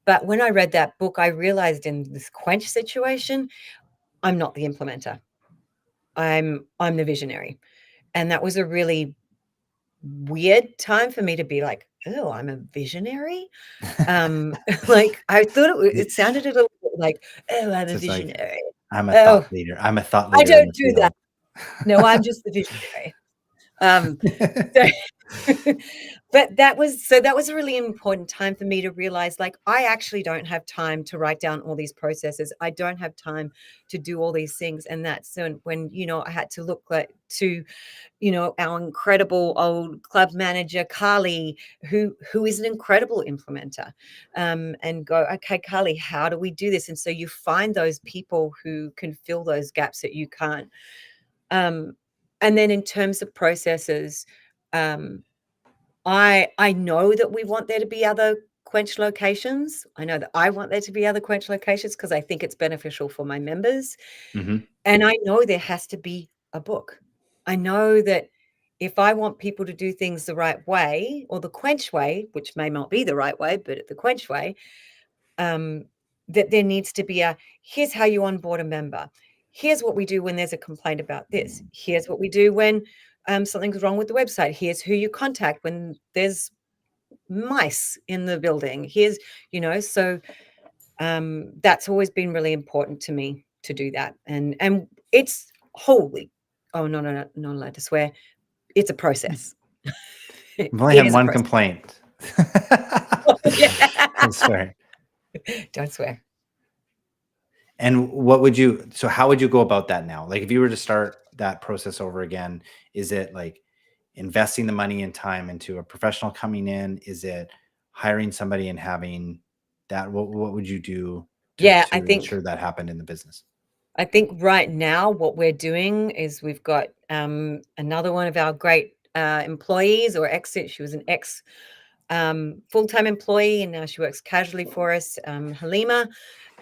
But when I read that book, I realized in this Quench situation, I'm not the implementer. I'm the visionary. And that was a really weird time for me to be like, "Oh, I'm a visionary?" Like, I thought it sounded a little bit like, "Oh, I'm a So it's like, visionary. I'm a thought Oh, leader. I'm a thought I leader in don't the do that. field. No, I'm just the visionary." Um, so but that was a really important time for me to realize, like, I actually don't have time to write down all these processes. I don't have time to do all these things, and that's when, I had to look like to, our incredible old club manager, Carly, who is an incredible implementer, and go, "Okay, Carly, how do we do this?" And so you find those people who can fill those gaps that you can't. Um, and then in terms of processes, um, I know that we want there to be other Quench locations. I know that I want there to be other Quench locations because I think it's beneficial for my members. Mhm. And I know there has to be a book. I know that if I want people to do things the right way or the Quench way, which may not be the right way, but the Quench way, um, that there needs to be here's how you onboard a member. Here's what we do when there's a complaint about this. Here's what we do when something's wrong with the website. Here's who you contact when there's mice in the building. So that's always been really important to me to do that. And it's holy. Oh, no, no, no, not allowed to swear. It's a process. It I've only had is a one process. complaint. Yeah. I'm sorry. Don't swear. And so how would you go about that now? Like if you were to start that process over again, is it like investing the money and time into a professional coming in? Is it hiring somebody and having that? What would you do to Yeah, to ensure that happened in the business? I think right now what we're doing is we've got another one of our great employees or exit. She was an ex full-time employee and now she works casually for us, Halima.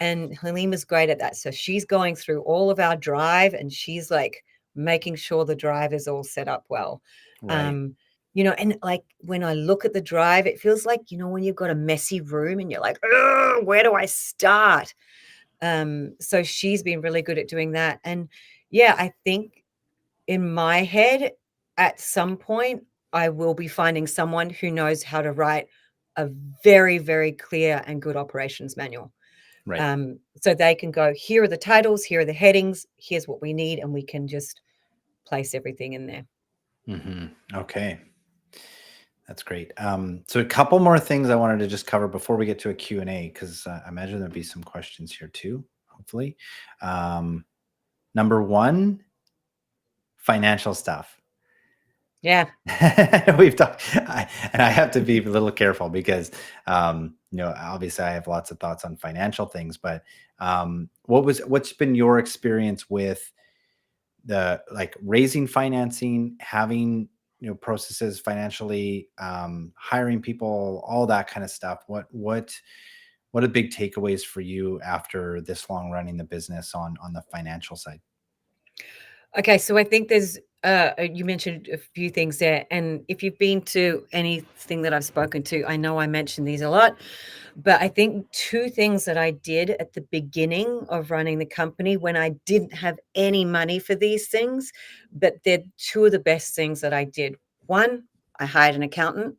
And Halima's great at that. So she's going through all of our drive and she's like making sure the drive is all set up well. Right. Um, and like when I look at the drive, it feels like, when you've got a messy room and you're like, "Ugh, where do I start?" So she's been really good at doing that. And yeah, I think in my head, at some point, I will be finding someone who knows how to write a very, very clear and good operations manual. Right. So they can go, here are the titles, here are the headings, here's what we need, and we can just place everything in there. Okay. That's great. So a couple more things I wanted to just cover before we get to a Q&A, because I imagine there'll be some questions here too, hopefully. Number one, financial stuff. Yeah. We've talked, and I have to be a little careful because, obviously I have lots of thoughts on financial things, but what's been your experience with the like raising financing, having processes financially, hiring people, all that kind of stuff? What are big takeaways for you after this long running the business on the financial side? Okay, so I think there's you mentioned a few things there, and if you've been to anything that I've spoken to, I know I mention these a lot, but I think two things that I did at the beginning of running the company when I didn't have any money for these things, but they're two of the best things that I did. One, I hired an accountant.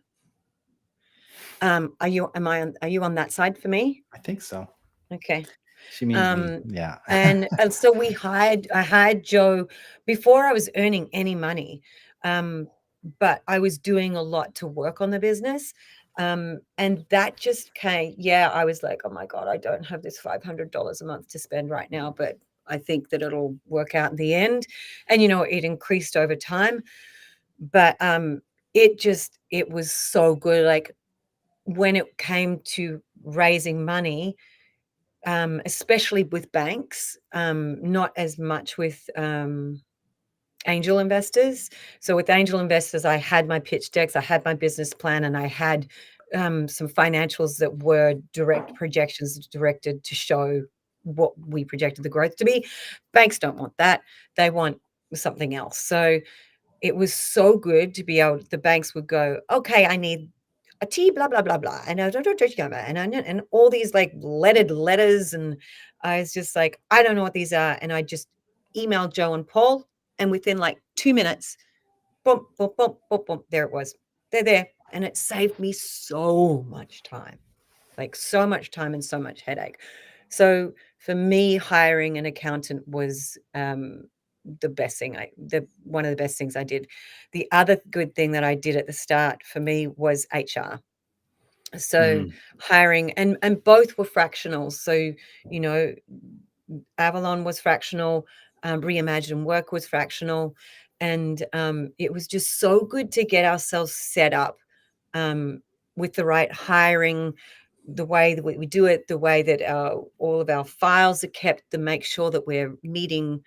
Are you on that side for me? I think so. Okay. She means me. Um, Yeah. and so I hired Joe before I was earning any money. Um, but I was doing a lot to work on the business. And that just I was like, oh my God, I don't have this $500 a month to spend right now, but I think that it'll work out in the end. And, it increased over time, but, it was so good. Like when it came to raising money, especially with banks, not as much with angel investors. So with angel investors, I had my pitch decks, I had my business plan, and I had some financials that were direct projections directed to show what we projected the growth to be. Banks don't want that. They want something else. So it was so good to be able, the banks would go, okay, a T blah blah blah blah, and and all these like lettered letters, and I was just like, I don't know what these are, and I just emailed Joe and Paul, and within like 2 minutes, boom, boom, boom, boom, boom, there it was. They're there, and it saved me so much time, like so much time and so much headache. So for me, hiring an accountant was the best thing the one of the best things I did. The other good thing that I did at the start for me was HR. So Mm, hiring, and both were fractional. So, you know, Avalon was fractional, Reimagine Work was fractional, and it was just so good to get ourselves set up um, with the right hiring, the way that we do it, the way that all of our files are kept, to make sure that we're meeting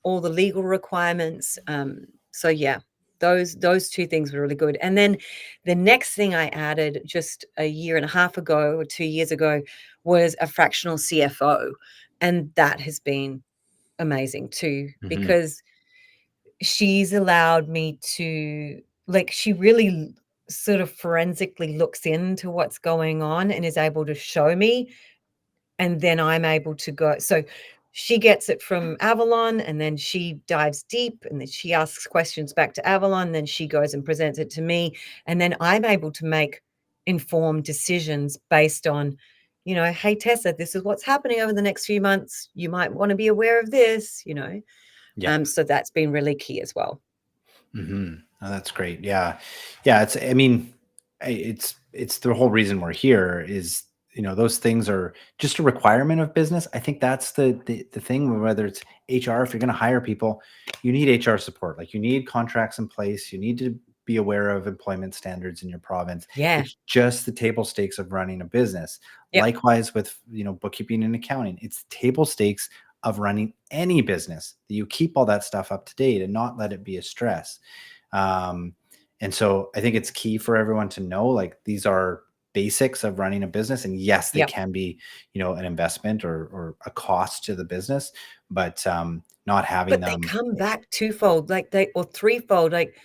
all the legal requirements. So yeah, those two things were really good. And then the next thing I added just a year and a half ago or 2 years ago was a fractional CFO, and that has been amazing too, mhm, because she's allowed me to, like, she really sort of forensically looks into what's going on and is able to show me, and then I'm able to go, so she gets it from Avalon, and then she dives deep, and then she asks questions back to Avalon, then she goes and presents it to me, and then I'm able to make informed decisions based on, "Hey, Tessa, this is what's happening over the next few months. You might wanna be aware of this," you know? yeah. So that's been really key as well. Oh, that's great. Yeah. Yeah. I mean, it's the whole reason we're here is, those things are just a requirement of business. I think that's the thing, whether it's HR, if you're going to hire people, you need HR support. Like, you need contracts in place. You need to be aware of employment standards in your province. Yeah. It's just the table stakes of running a business. Yep. Likewise with, bookkeeping and accounting, it's table stakes of running any business, that you keep all that stuff up to date and not let it be a stress. um, and so I think it's key for everyone to know, like, these are basics of running a business, and yes, they Yep. can be, an investment or a cost to the business, but not having But they them. come back twofold, like, they or threefold, like,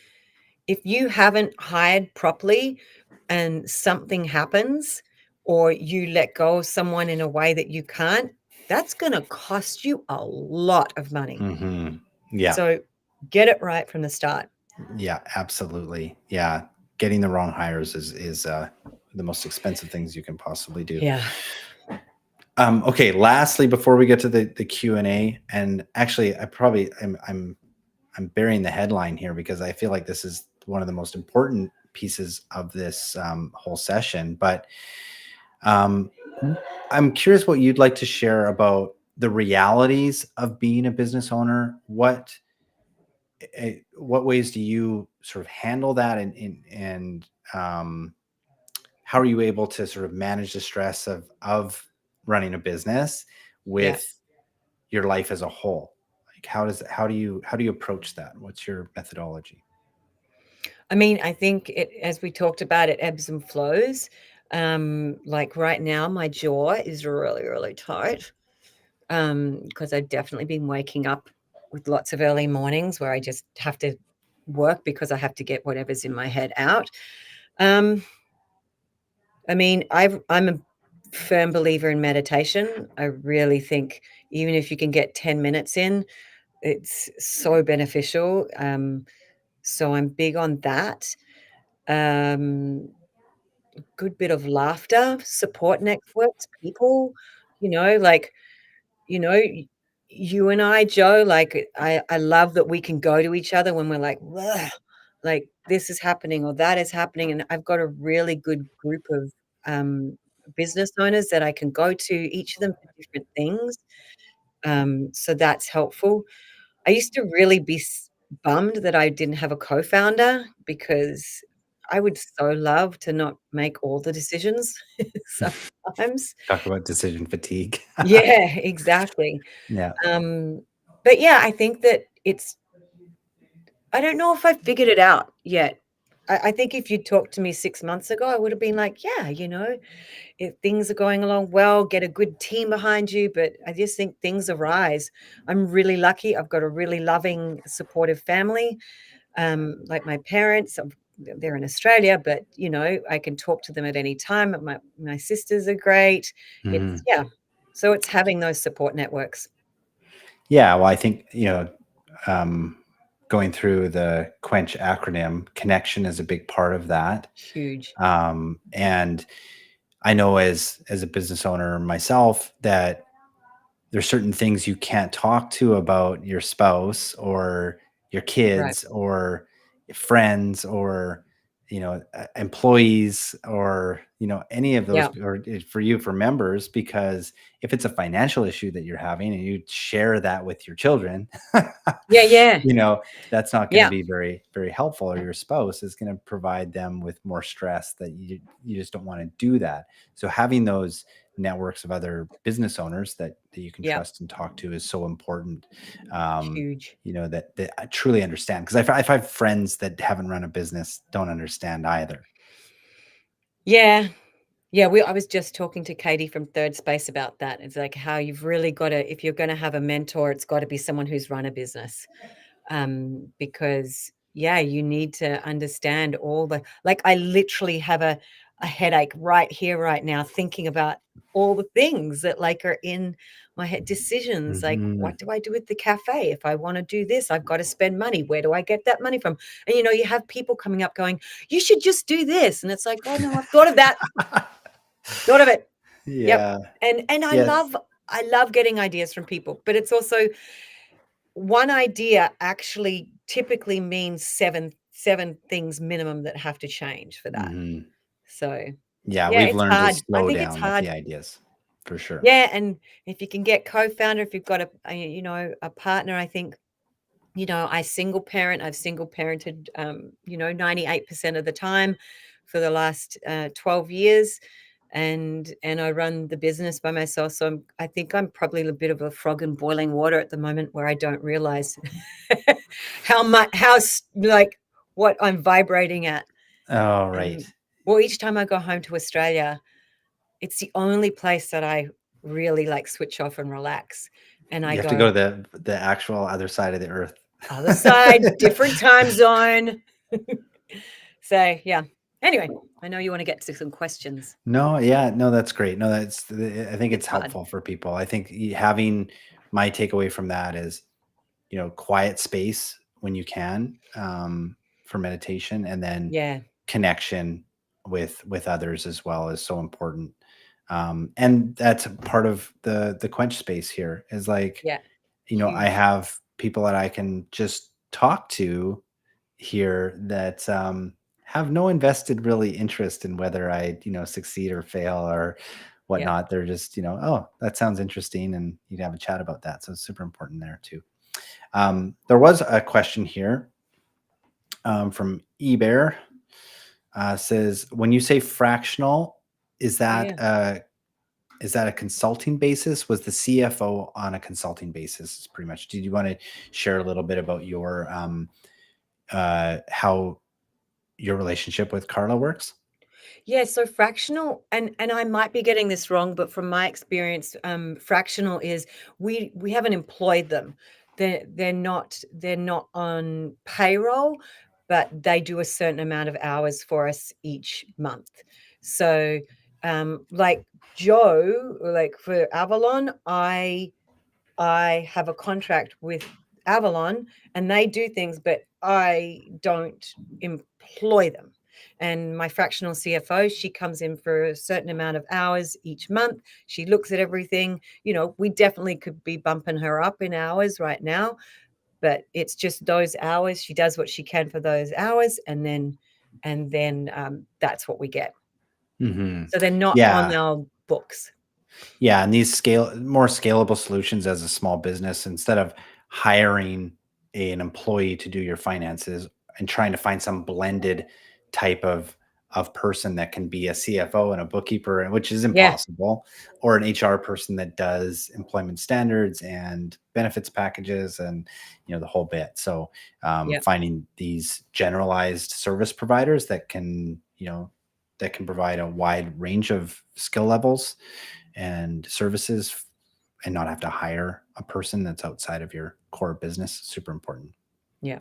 if you haven't hired properly and something happens, or you let go of someone in a way that you can't, that's gonna cost you a lot of money. Mhm. Yeah. So, get it right from the start. Yeah, absolutely. Yeah, getting the wrong hires is the most expensive things you can possibly do. Yeah. Okay, lastly, before we get to the Q&A, and actually I'm burying the headline here because I feel like this is one of the most important pieces of this whole session. But um, I'm curious what you'd like to share about the realities of being a business owner. What ways do you sort of handle that, and how are you able to sort of manage the stress of running a business Yeah. with your life as a whole? Like, how do you approach that? What's your methodology? I mean, I think it, as we talked about, it ebbs and flows. Like right now, my jaw is really, really tight, because I've definitely been waking up with lots of early mornings where I just have to work because I have to get whatever's in my head out. Um, I mean, I'm a firm believer in meditation. I really think even if you can get 10 minutes in, it's so beneficial. So I'm big on that. Um, Good bit of laughter, support networks, people, like, you know, y you and I, Joe, like, I love that we can go to each other when we're like, "Ugh," like, "This is happening," or "That is happening," and I've got a really good group of, business owners that I can go to, each of them for different things, so that's helpful. I used to really be bummed that I didn't have a co-founder, because I would so love to not make all the decisions sometimes. Talk about decision fatigue. Yeah, exactly. Yeah. Um, but yeah, I think that I don't know if I figured it out yet. I think if you'd talked to me 6 months ago, I would have been like, "Yeah, if things are going along well, get a good team behind you," but I just think things arise. I'm really lucky. I've got a really loving, supportive family, like my parents, they're in Australia, but, I can talk to them at any time. My sisters are great. It's Mhm. yeah. So it's having those support networks. Yeah, well, I think, um, going through the KWENCH acronym, connection is a big part of that. Huge. And I know as a business owner myself that there's certain things you can't talk to about your spouse or your Right. kids or friends or employees or any of those, Yeah. or for you, for members, because if it's a financial issue that you're having and you share that with your children, Yeah, yeah. that's not going to Yeah. be very, very helpful, or your spouse is going to provide them with more stress that you just don't want to do that. So having those networks of other business owners that you can Yeah. trust and talk to is so important. Um, Huge. that I truly understand, because I have friends that haven't run a business, don't understand either. Yeah. Yeah, I was just talking to Katie from Third Space about that. It's like how you've really got to, if you're going to have a mentor, it's got to be someone who's run a business. Because yeah, you need to understand all the, like, I literally have a headache right here, right now, thinking about all the things that like are in my head, decisions like, Mhm. what do I do with the cafe? If I want to do this, I've got to spend money. Where do I get that money from? And you have people coming up going, you should just do this. And it's like, oh no, I've thought of that. Thought of it. Yep. Yeah. And Yes. I love getting ideas from people, but it's also one idea actually typically means seven things minimum that have to change for that. Mhm. So, Yeah, yeah, we've it's learned to hard. I slow think it's down with the hard. ideas, for sure. Yeah, and if you can get co-founder, if you've got a partner, I think, I've single parented, 98% of the time for the last 12 years. And I run the business by myself. So I think I'm probably a bit of a frog in boiling water at the moment, where I don't realize how much, like what I'm vibrating at. Oh, right. And well, each time I go home to Australia, it's the only place that I really like switch off and relax. And I You have to go go, to the actual other side of the earth. other side, different time zone. So, yeah. Anyway, I know you wanna get to some questions. No, yeah, no, that's great. No, I think it's It's hard. helpful for people. I think having, my takeaway from that is, quiet space when you can, for meditation, and then Yeah, connection with others as well is so important. And that's part of the quench space here, is like, yeah. I Huge. have people that I can just talk to here that have no invested really interest in whether I, succeed or fail or Yeah, whatnot. They're just, oh, that sounds interesting, and you'd have a chat about that. So it's super important there too. There was a question here, from eBear. Says, when you say fractional, is that yeah. a consulting basis? Was the CFO on a consulting basis? Is pretty much. Did you want to share a little bit about your how your relationship with Carla works? Yeah, so fractional, and I might be getting this wrong, but from my experience, fractional is we haven't employed them. They're not on payroll, but they do a certain amount of hours for us each month. So, like Joe, like for Avalon, I have a contract with Avalon and they do things, but I don't employ them. And my fractional CFO, she comes in for a certain amount of hours each month. She looks at everything. We definitely could be bumping her up in hours right now, but it's just those hours. She does what she can for those hours, and then that's what we get. Hmm. So they're not on Yeah. our books. Yeah, and these more scalable solutions as a small business, instead of hiring an employee to do your finances and trying to find some blended type of person that can be a CFO and a bookkeeper, and which is Yeah, impossible, or an HR person that does employment standards and benefits packages and the whole bit. So yeah, finding these generalized service providers that can provide a wide range of skill levels and services, and not have to hire a person that's outside of your core business. Super important. yeah.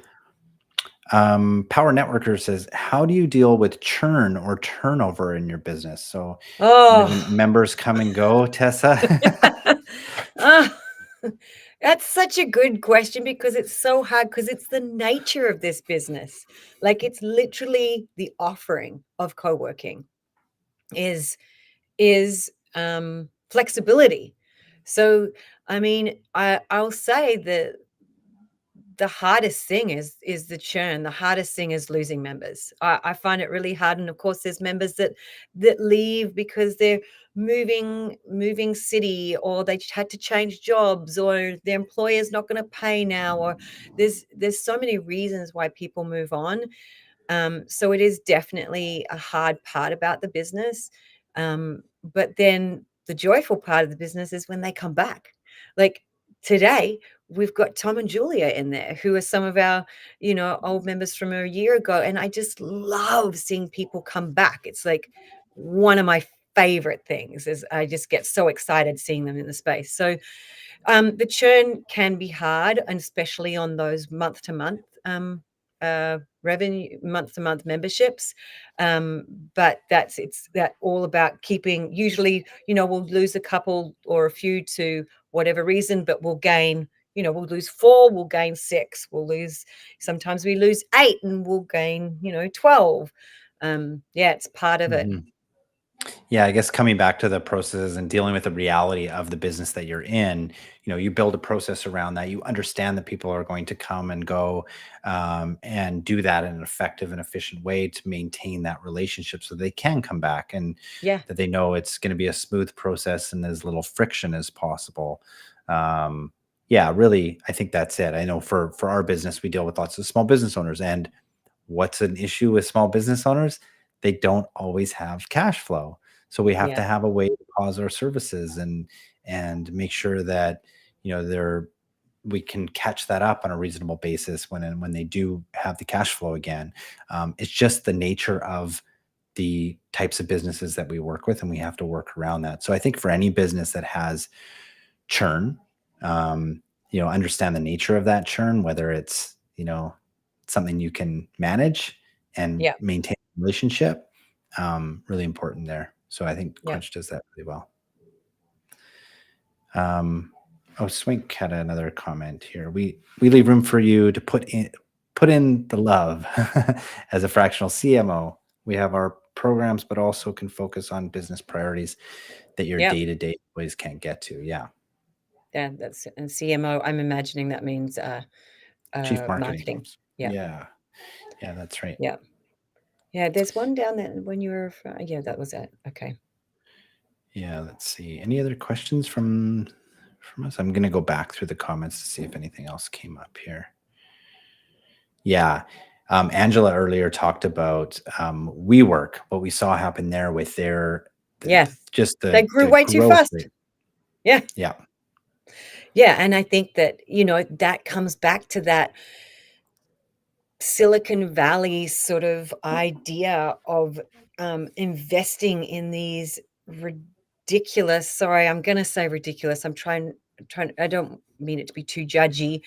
Power Networker says, how do you deal with churn or turnover in your business? So, when Oh. members come and go, Tessa. Ah, that's such a good question because it's so hard because it's the nature of this business. Like, it's literally the offering of co-working is flexibility. So, I mean, I'll say that the hardest thing is the churn. The hardest thing is losing members. I find it really hard, and of course, there's members that leave because they're moving city, or they had to change jobs, or their employer's not going to pay now, or there's so many reasons why people move on. So it is definitely a hard part about the business. But then the joyful part of the business is when they come back. Like today, we've got Tom and Julia in there, who are some of our, old members from a year ago. And I just love seeing people come back. It's like one of my favorite things is I just get so excited seeing them in the space. So the churn can be hard, and especially on those month to month revenue, month to month memberships. But it's that all about keeping. Usually, we'll lose a couple or a few to whatever reason, but we'll gain. We'll lose 4, we'll gain 6. We'll lose. Sometimes we lose 8, and we'll gain 12. Yeah, it's part of it. Mhm. Yeah, I guess coming back to the processes and dealing with the reality of the business that you're in, you build a process around that. You understand that people are going to come and go, and do that in an effective and efficient way to maintain that relationship so they can come back, and Yeah, that they know it's going to be a smooth process and as little friction as possible. Yeah, really, I think that's it. I know for our business, we deal with lots of small business owners, and what's an issue with small business owners? They don't always have cash flow. So we have yeah, to have a way to pause our services and make sure that they're we can catch that up on a reasonable basis when they do have the cash flow again. It's just the nature of the types of businesses that we work with, and we have to work around that. So I think for any business that has churn, understand the nature of that churn, whether it's something you can manage and yeah, maintain a relationship. Really important there. So I think yeah. Quench does that really well. Oh, Swink had another comment here. We leave room for you to put in the love as a fractional CMO. We have our programs, but also can focus on business priorities that your Yeah. day-to-day employees can't get to. Yeah. Yeah, that's and CMO, I'm imagining that means, Chief Marketing marketing. Officer. Yeah, Yeah. Yeah, that's right. yeah. Yeah, there's one down there when you were yeah, that was it. Okay. Yeah, let's see. Any other questions from us? I'm gonna go back through the comments to see if anything else came up here. Yeah. Angela earlier talked about WeWork, what we saw happen there with Yeah, just they the grew way too growth fast. rate. Yeah. Yeah. Yeah, and I think that, that comes back to that Silicon Valley sort of idea of, investing in these ridiculous, sorry, I'm gonna say ridiculous, I'm trying, I don't mean it to be too judgy,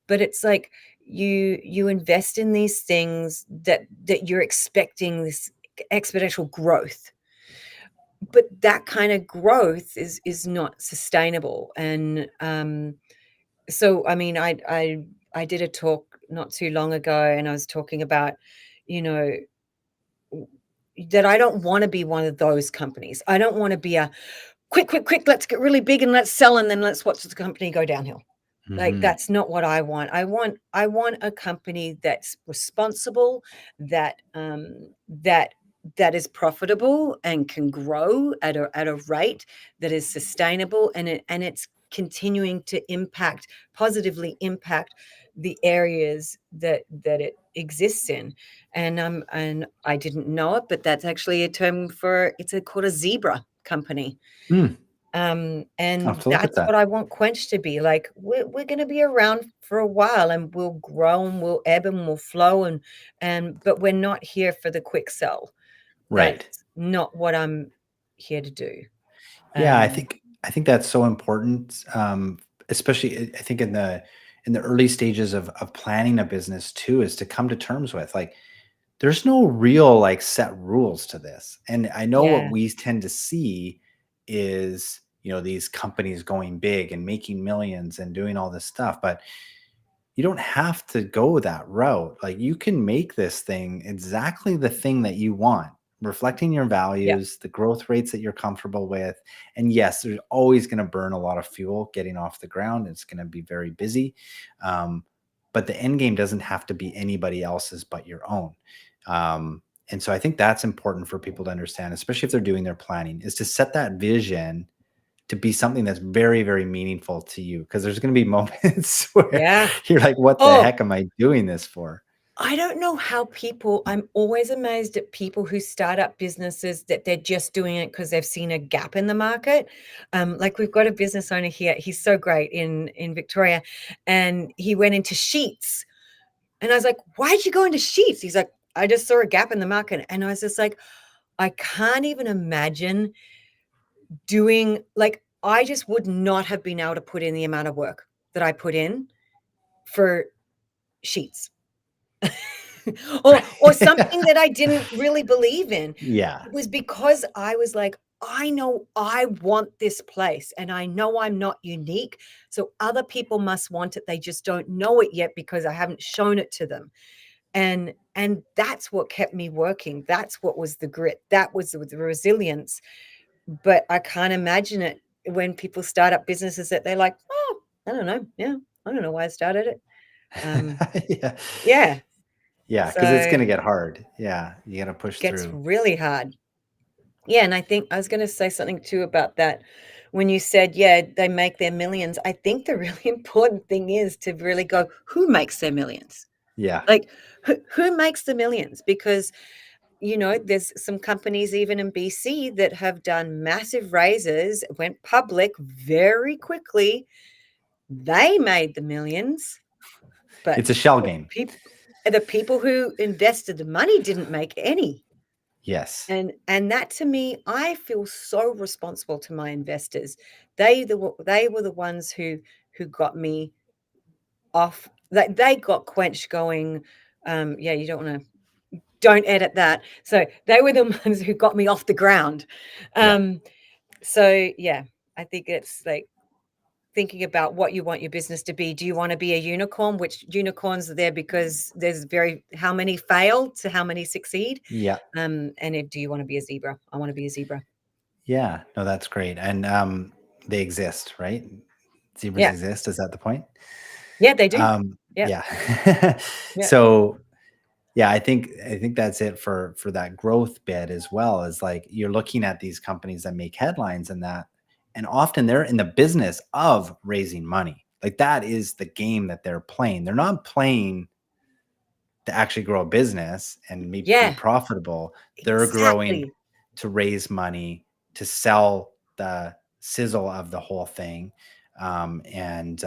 but it's like you invest in these things that you're expecting this exponential growth, but that kind of growth is not sustainable. And so I mean, I did a talk not too long ago, and I was talking about, you know, that I don't want to be one of those companies. I don't want to be a quick, quick, quick, let's get really big and let's sell, and then let's watch the company go downhill. Like, Hmm. that's not what I want. I want a company that's responsible, that that is profitable and can grow at a rate that is sustainable, and it's continuing to positively impact the areas that it exists in. And I didn't know it, but that's actually a term for called a zebra company. Hmm. I'll have And to look at that's what that. I want Quench to be like. We're going to be around for a while, and we'll grow and we'll ebb and we'll flow, and but we're not here for the quick sell. Right. That's not what I'm here to do. Yeah, I Um, think I think that's so important, especially I think in in the early stages of planning a business too, is to come to terms with, like, there's no real like set rules to this. And I know what Yeah. we tend to see is, these companies going big and making millions and doing all this stuff, but you don't have to go that route. Like, you can make this thing exactly the thing that you want, reflecting your Yeah. values, the growth rates that you're comfortable with. And yes, there's always going to burn a lot of fuel getting off the ground. It's going to be very busy. Um, but the end game doesn't have to be anybody else's but your own. And so I think that's important for people to understand, especially if they're doing their planning, is to set that vision to be something that's very, very meaningful to you. Because there's going to be moments where Yeah. you're like, what the Oh, heck am I doing this for? I don't know how I'm always amazed at people who start up businesses that they're just doing it because 'cause they've seen a gap in the market. Like, we've got a business owner here, he's so great in Victoria, and he went into sheets, and I was like, "Why'd you go into sheets?" He's like, "I just saw a gap in the market," and I was just like, I can't even imagine doing like, I just would not have been able to put in the amount of work that I put in for sheets. Or something that I didn't really believe in. Yeah. It was because I was like, "I know I want this place, and I know I'm not unique, so other people must want it, they just don't know it yet because I haven't shown it to them." And that's what kept me working, that's what was the grit, that was the resilience, but I can't imagine it when people start up businesses that they're like, "Oh, I don't know, yeah, I don't know why I started it." Um, Yeah. yeah, Yeah. Cause it's so going to get hard. Yeah. You got to push gets through. really hard. Yeah, and I think I was gonna say something too about that when you said, yeah, they make their millions. I think the really important thing is to really go, who makes their millions? Yeah. Like, who makes the millions? Because, there's some companies even in BC that have done massive raises, went public very quickly. They made the millions, but It's a shell the game. people the people who invested the money didn't make any. Yes. And that to me, I feel so responsible to my investors. They were the ones who got me off. They got Quench going. Yeah, you don't edit that. So they were the ones who got me off the ground. Yeah. Um, so yeah, I think it's like thinking about what you want your business to be. Do you want to be a unicorn? Which unicorns are there because there's how many fail to how many succeed? Yeah. Do you want to be a zebra? I want to be a zebra. Yeah. No, that's great. And they exist, right? Zebras Yeah. exist. Is that the point? Yeah, they do. Yeah. Yeah. Yeah. So yeah, I think that's it for that growth bit as well. Is like, you're looking at these companies that make headlines and often they're in the business of raising money. Like, that is the game that they're playing. They're not playing to actually grow a business and be Yeah, profitable. They're growing exactly. to raise money, to sell the sizzle of the whole thing, and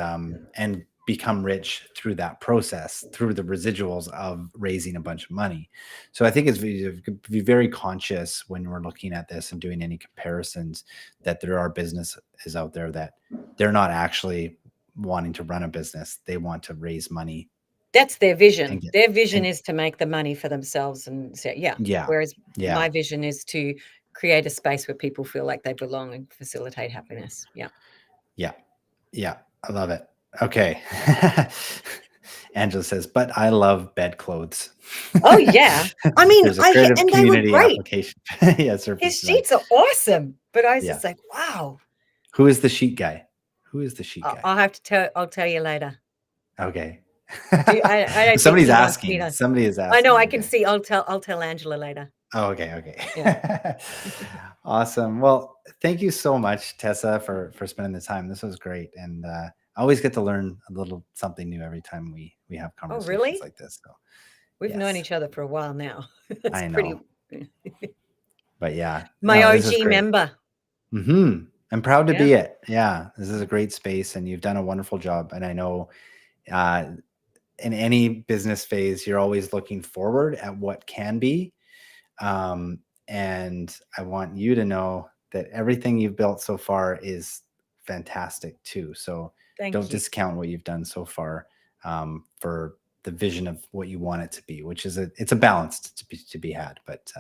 become rich through that process, through the residuals of raising a bunch of money. So I think it's be very conscious when we're looking at this and doing any comparisons, that there are businesses out there that they're not actually wanting to run a business. They want to raise money That's their and vision. get Their vision and is to make the money for themselves and so yeah. yeah, Whereas yeah, my vision is to create a space where people feel like they belong and facilitate happiness. Yeah. yeah, yeah. I love it. Okay. Angela says, but I love bedclothes. Oh, yeah. I mean, There's a creative and they were community great. application. Yeah, His surface design. sheets are awesome, but I was Yeah. just like, "Wow." Who is the sheet guy? Who is the sheet guy? I'll have to I'll tell you later. Okay. I don't think Somebody's he wants me asking. to. Somebody is I know, asking. I can Okay. see. I'll tell Angela later. Oh, okay. Yeah. Okay. Awesome. Well, thank you so much, Tessa, for spending the time. This was great, and I always get to learn a little something new every time we have Oh, conversations really? like this. So We've known yes, each other for a while now. That's I pretty know. But yeah, my no, this is OG great. member. I'm proud to Yeah. be it. Yeah, this is a great space, and you've done a wonderful job. And I know, uh, in any business phase, you're always looking forward at what can be. Um, and I want you to know that everything you've built so far is fantastic too. So Thank don't you. discount what you've done so far, for the vision of what you want it to be, which is it's a balance to be had. But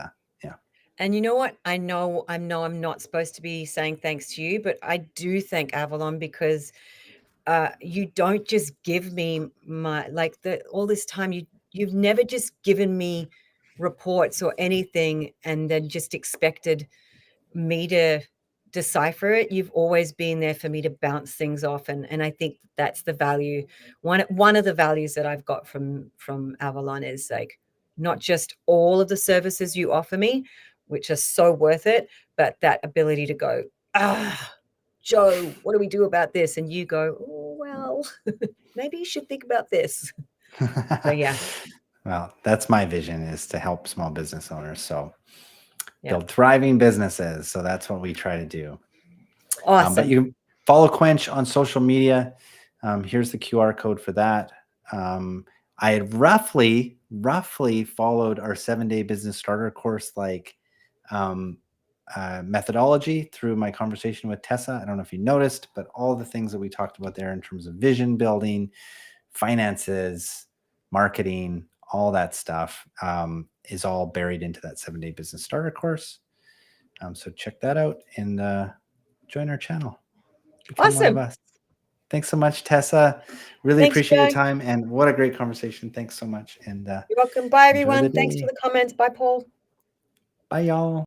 yeah. And you know what? I know I'm not supposed to be saying thanks to you, but I do thank Avalon because you don't just give me my like the all this time you've never just given me reports or anything and then just expected me to decipher it. You've always been there for me to bounce things off, and I think that's the value. One of the values that I've got from Avalon is like not just all of the services you offer me, which are so worth it, but that ability to go, Joe, what do we do about this? And you go, oh, well, maybe you should think about this. So yeah, Well, that's my vision, is to help small business owners. So yeah, build thriving businesses. So that's what we try to do. But awesome. you can follow Quench on social media. Here's the QR code for that. I had roughly followed our 7-day business starter course, like methodology through my conversation with Tessa. I don't know if you noticed, but all the things that we talked about there in terms of vision building, finances, marketing, all that stuff is all buried into that 7-day business starter course. So check that out and join our channel. Become one of Awesome. us. Thanks so much, Tessa. Really Thanks, appreciate your Joe. time, and what a great conversation. Thanks so much, and You're welcome. Bye, enjoy the everyone. Thanks for day. the comments. Bye, Paul. Bye, y'all.